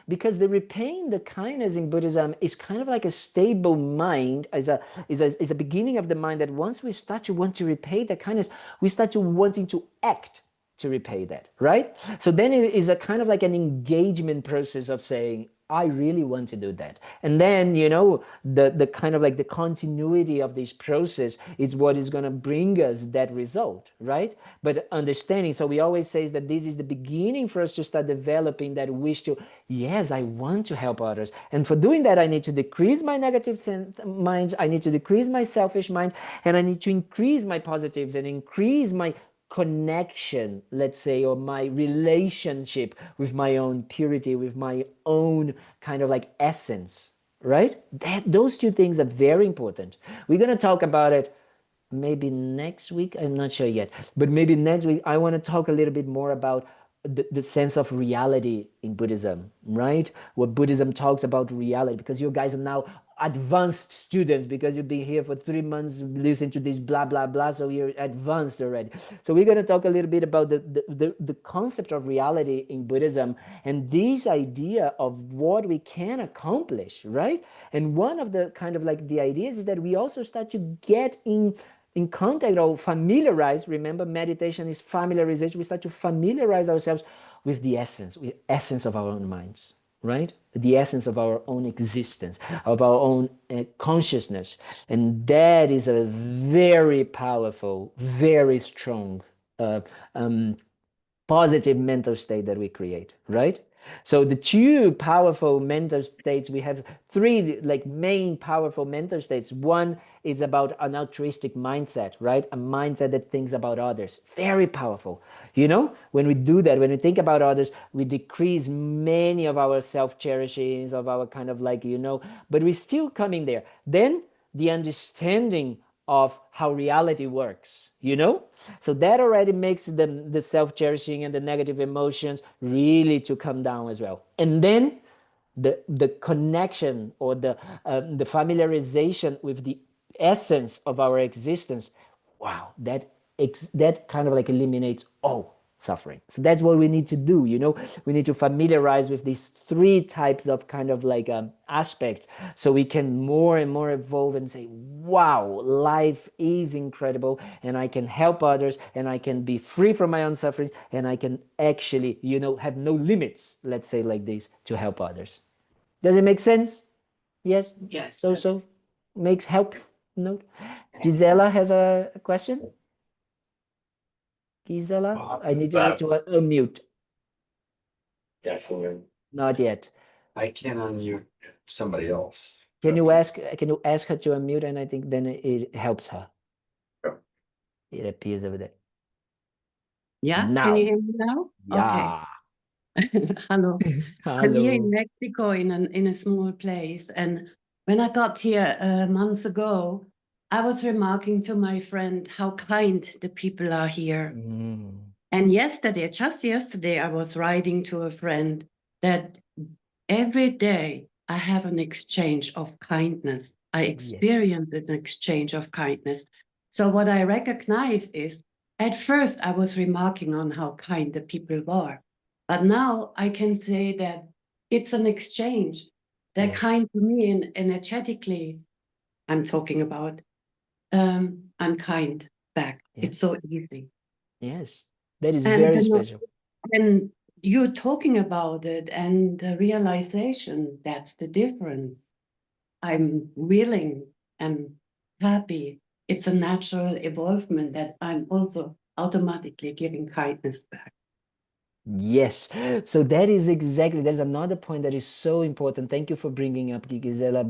because the repaying the kindness in Buddhism is kind of like a stable mind, is a beginning of the mind, that once we start to want to repay the kindness, we start to wanting to act to repay that, right? So then it is a kind of like an engagement process of saying, I really want to do that. And then, the kind of like the continuity of this process is what is going to bring us that result, right? But understanding, so we always say that this is the beginning for us to start developing that wish to, yes, I want to help others. And for doing that, I need to decrease my negative minds, I need to decrease my selfish mind, and I need to increase my positives and increase my connection, let's say, or my relationship with my own purity, with my own kind of like essence, right? Those two things are very important. We're going to talk about it maybe next week. I'm not sure yet, but maybe next week I want to talk a little bit more about the sense of reality in Buddhism, right? What Buddhism talks about reality, because you guys are now advanced students, because you've been here for 3 months listening to this blah blah blah, so you're advanced already. So we're going to talk a little bit about the concept of reality in Buddhism, and this idea of what we can accomplish, right? And one of the kind of like the ideas is that we also start to get in contact or familiarize. Remember, meditation is familiarization. We start to familiarize ourselves with the essence of our own minds, right? The essence of our own existence, of our own consciousness. And that is a very powerful, very strong, positive mental state that we create, right? So the two powerful mental states, we have three like main powerful mental states. One is about an altruistic mindset, right? A mindset that thinks about others. Very powerful. When we do that, when we think about others, we decrease many of our self-cherishings, of our kind of like, but we're still coming there. Then the understanding of how reality works, so that already makes the self-cherishing and the negative emotions really to come down as well. And then the connection or the familiarization with the essence of our existence, wow, that kind of like eliminates all suffering. So that's what we need to do. We need to familiarize with these three types of kind of like aspects, so we can more and more evolve and say, wow, life is incredible, and I can help others, and I can be free from my own suffering, and I can actually have no limits, let's say like this, to help others. Does it make sense? Yes. Yes. So makes help. No. Gisela has a question. Gisela, I need you to unmute. Definitely. Not yet. I can unmute somebody else. Can you ask her to unmute, and I think then it helps her. Sure. It appears over there. Yeah, Now. can you hear me now? Yeah. Okay. Hello. I'm here in Hello. Mexico in a small place. And when I got here months ago, I was remarking to my friend how kind the people are here. Mm. And just yesterday, I was writing to a friend that every day I have an exchange of kindness. I experience an exchange of kindness. So what I recognize is, at first I was remarking on how kind the people were, but now I can say that it's an exchange. They're kind to me, and energetically, I'm talking about, I'm kind back. It's so easy. Yes, that is And very special. and you're talking about it, and the realization, that's the difference. I'm willing and happy. It's a natural evolvement that I'm also automatically giving kindness back. Yes. So that is exactly, there's another point that is so important. Thank you for bringing up the Gisela,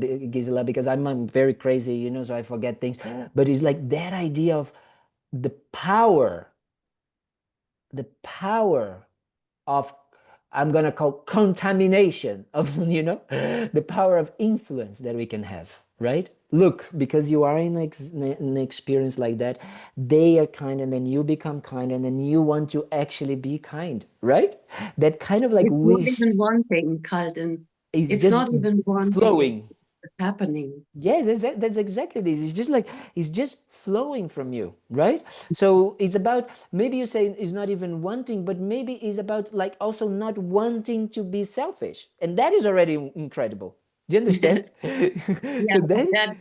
because I'm very crazy, so I forget things. But it's like that idea of the power of, I'm going to call contamination of, the power of influence that we can have, right? Look, because you are in an experience like that, they are kind, and then you become kind, and then you want to actually be kind, right? That kind of like It's not wish even wanting, Kalden. is It's just not even wanting. flowing. happening. Yes, that's exactly this. It's just like it's just flowing from you, right? So it's about, maybe you say it's not even wanting, but maybe it's about like also not wanting to be selfish, and that is already incredible. Do you understand? Yeah, So that, that.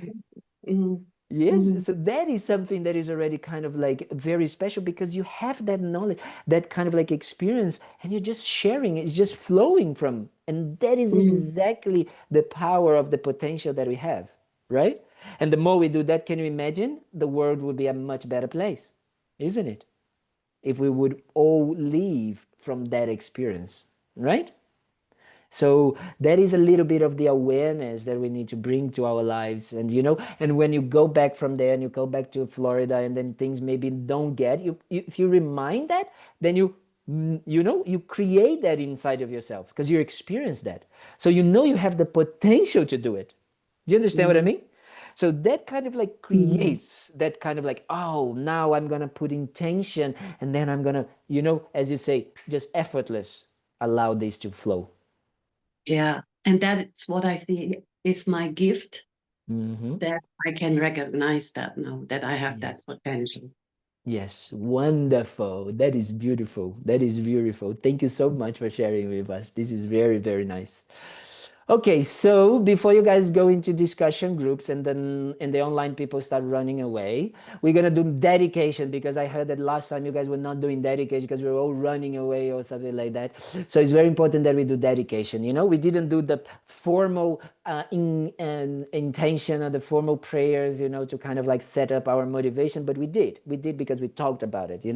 Mm, yes, mm, so that is something that is already kind of like very special, because you have that knowledge, that kind of like experience, and you're just sharing it, it's just flowing from, and that is mm. exactly the power of the potential that we have, right? And the more we do that, can you imagine the world would be a much better place, isn't it? If we would all live from that experience, right? So that is a little bit of the awareness that we need to bring to our lives. And and when you go back from there and you go back to Florida, and then things maybe don't get you, if you remind that, then you create that inside of yourself, because you experience that. So you have the potential to do it. Do you understand what I Mm, mean? So that kind of like mm. creates that kind of like, oh, now I'm gonna put intention, and then I'm gonna, as you say, just effortless, allow this to flow. Yeah, and that's what I think is my gift, Mm-hmm. that I can recognize that now, that I have Yes. that potential. Yes. Wonderful. That is beautiful. That is beautiful. Thank you so much for sharing with us. This is very, very nice. Okay, so before you guys go into discussion groups and then the online people start running away, we're gonna do dedication, because I heard that last time you guys were not doing dedication because we were all running away or something like that. So it's very important that we do dedication. We didn't do the formal intention or the formal prayers, to kind of like set up our motivation, but we did. We did because we talked about it.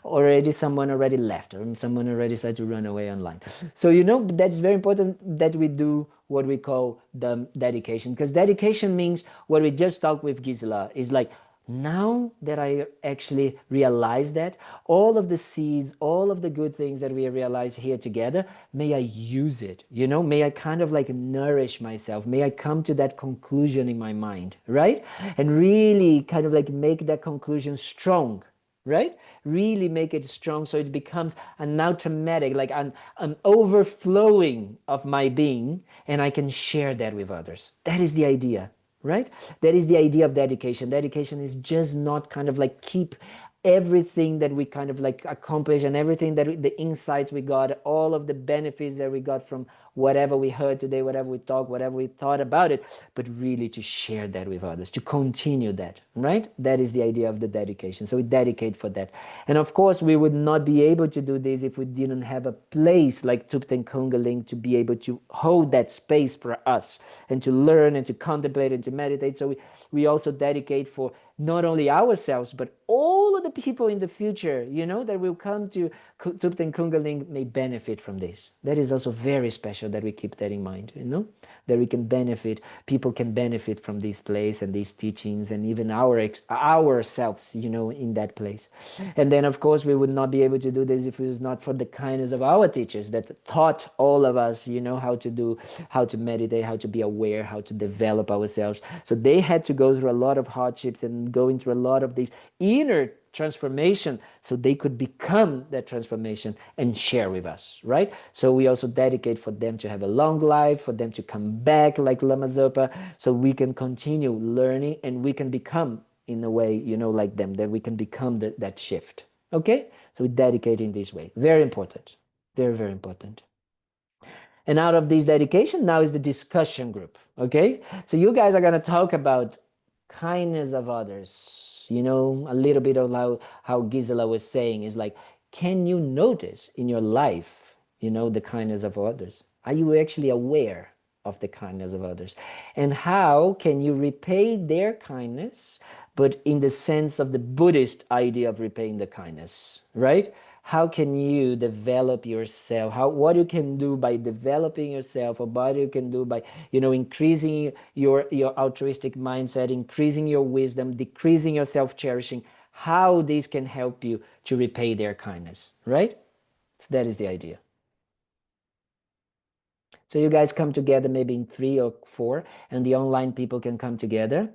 Already someone already left, or someone already started to run away online. So that's very important that we do what we call the dedication, because dedication means what we just talked with Gisela is like, now that I actually realize that all of the seeds, all of the good things that we realize here together, may I use it, may I kind of like nourish myself, may I come to that conclusion in my mind, right? And really kind of like make that conclusion strong, right? Really make it strong, so it becomes an automatic, like an overflowing of my being, and I can share that with others. That is the idea, right? That is the idea of dedication. Dedication is just not kind of like keep everything that we kind of like accomplish, and everything that the insights we got, all of the benefits that we got from whatever we heard today, whatever we talked, whatever we thought about it, but really to share that with others, to continue that, right? That is the idea of the dedication. So we dedicate for that. And of course, we would not be able to do this if we didn't have a place like Thubten Kalden to be able to hold that space for us, and to learn and to contemplate and to meditate. So we also dedicate for not only ourselves, but all of the people in the future, that will come to Thubten Kalden may benefit from this. That is also very special that we keep that in mind, that we can benefit, people can benefit from this place and these teachings, and even ourselves, in that place. And then, of course, we would not be able to do this if it was not for the kindness of our teachers that taught all of us, how to meditate, how to be aware, how to develop ourselves. So they had to go through a lot of hardships and go into a lot of these inner transformation, so they could become that transformation and share with us, right? So we also dedicate for them to have a long life, for them to come back like Lama Zopa, so we can continue learning, and we can become, in a way, like them, that we can become that shift. Okay, so we dedicate in this way. Very important. Very, very important. And out of this dedication, now is the discussion group. Okay, so you guys are going to talk about kindness of others. A little bit of how Gisela was saying is like, can you notice in your life, the kindness of others? Are you actually aware of the kindness of others? And how can you repay their kindness, but in the sense of the Buddhist idea of repaying the kindness, right? How can you develop yourself, what you can do by developing yourself, or what you can do by increasing your altruistic mindset, increasing your wisdom, decreasing your self-cherishing, how this can help you to repay their kindness, right? So that is the idea. So you guys come together maybe in 3 or 4, and the online people can come together.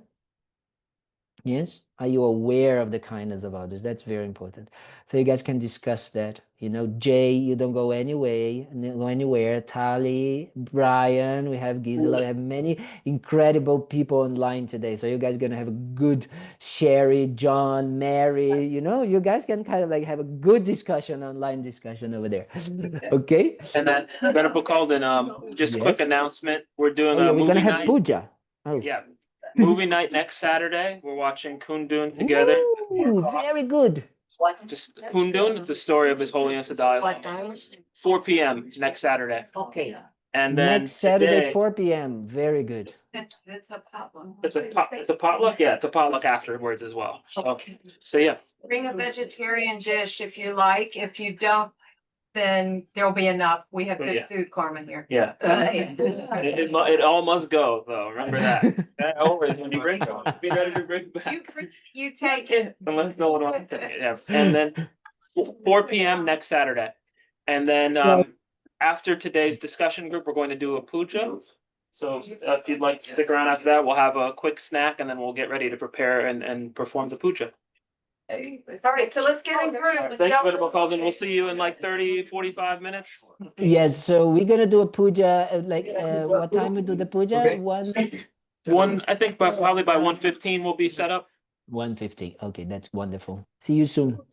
Yes. Are you aware of the kindness of others? That's very important. So you guys can discuss that. You know, Jay, you don't go anywhere. Tali, Brian, we have Gisela, we have many incredible people online today. So you guys are gonna have a good Sherry, John, Mary, you know, you guys can kind of like have a good discussion, online discussion over there. Okay. And then Venerable Kalden, just a quick Yes. announcement. We're doing Oh yeah, a we're gonna movie have night. puja. Oh. Yeah, movie night next Saturday. We're watching Kundun together. Ooh, very good. Just Kundun, it's the story of His Holiness the Dalai What Lama. times? 4 p.m. next Saturday. Okay. And then Next Saturday, today, 4 p.m. Very good. It's a problem. it's a potluck. Yeah, it's a potluck afterwards as well. So, Okay. so yeah. Bring a vegetarian dish if you like. If you don't, then there'll be enough. We have good Yeah. food, Carmen, here. Yeah. It all must go though. Remember that. That always when you bring it, be ready to bring it back. You take it. Unless no one wants to take it. Yeah. And then 4 p.m. next Saturday. And then after today's discussion group, we're going to do a puja. So if you'd like to stick around after that, we'll have a quick snack and then we'll get ready to prepare and perform the puja. All right, so let's get in through. Let's Thank you, go. Venerable Kalden. We'll see you in like 30, 45 minutes. Yes, so we're gonna do a puja. What time we do the puja? Okay. I think probably by 1:15 we'll be set up. 1:50. Okay, that's wonderful. See you soon.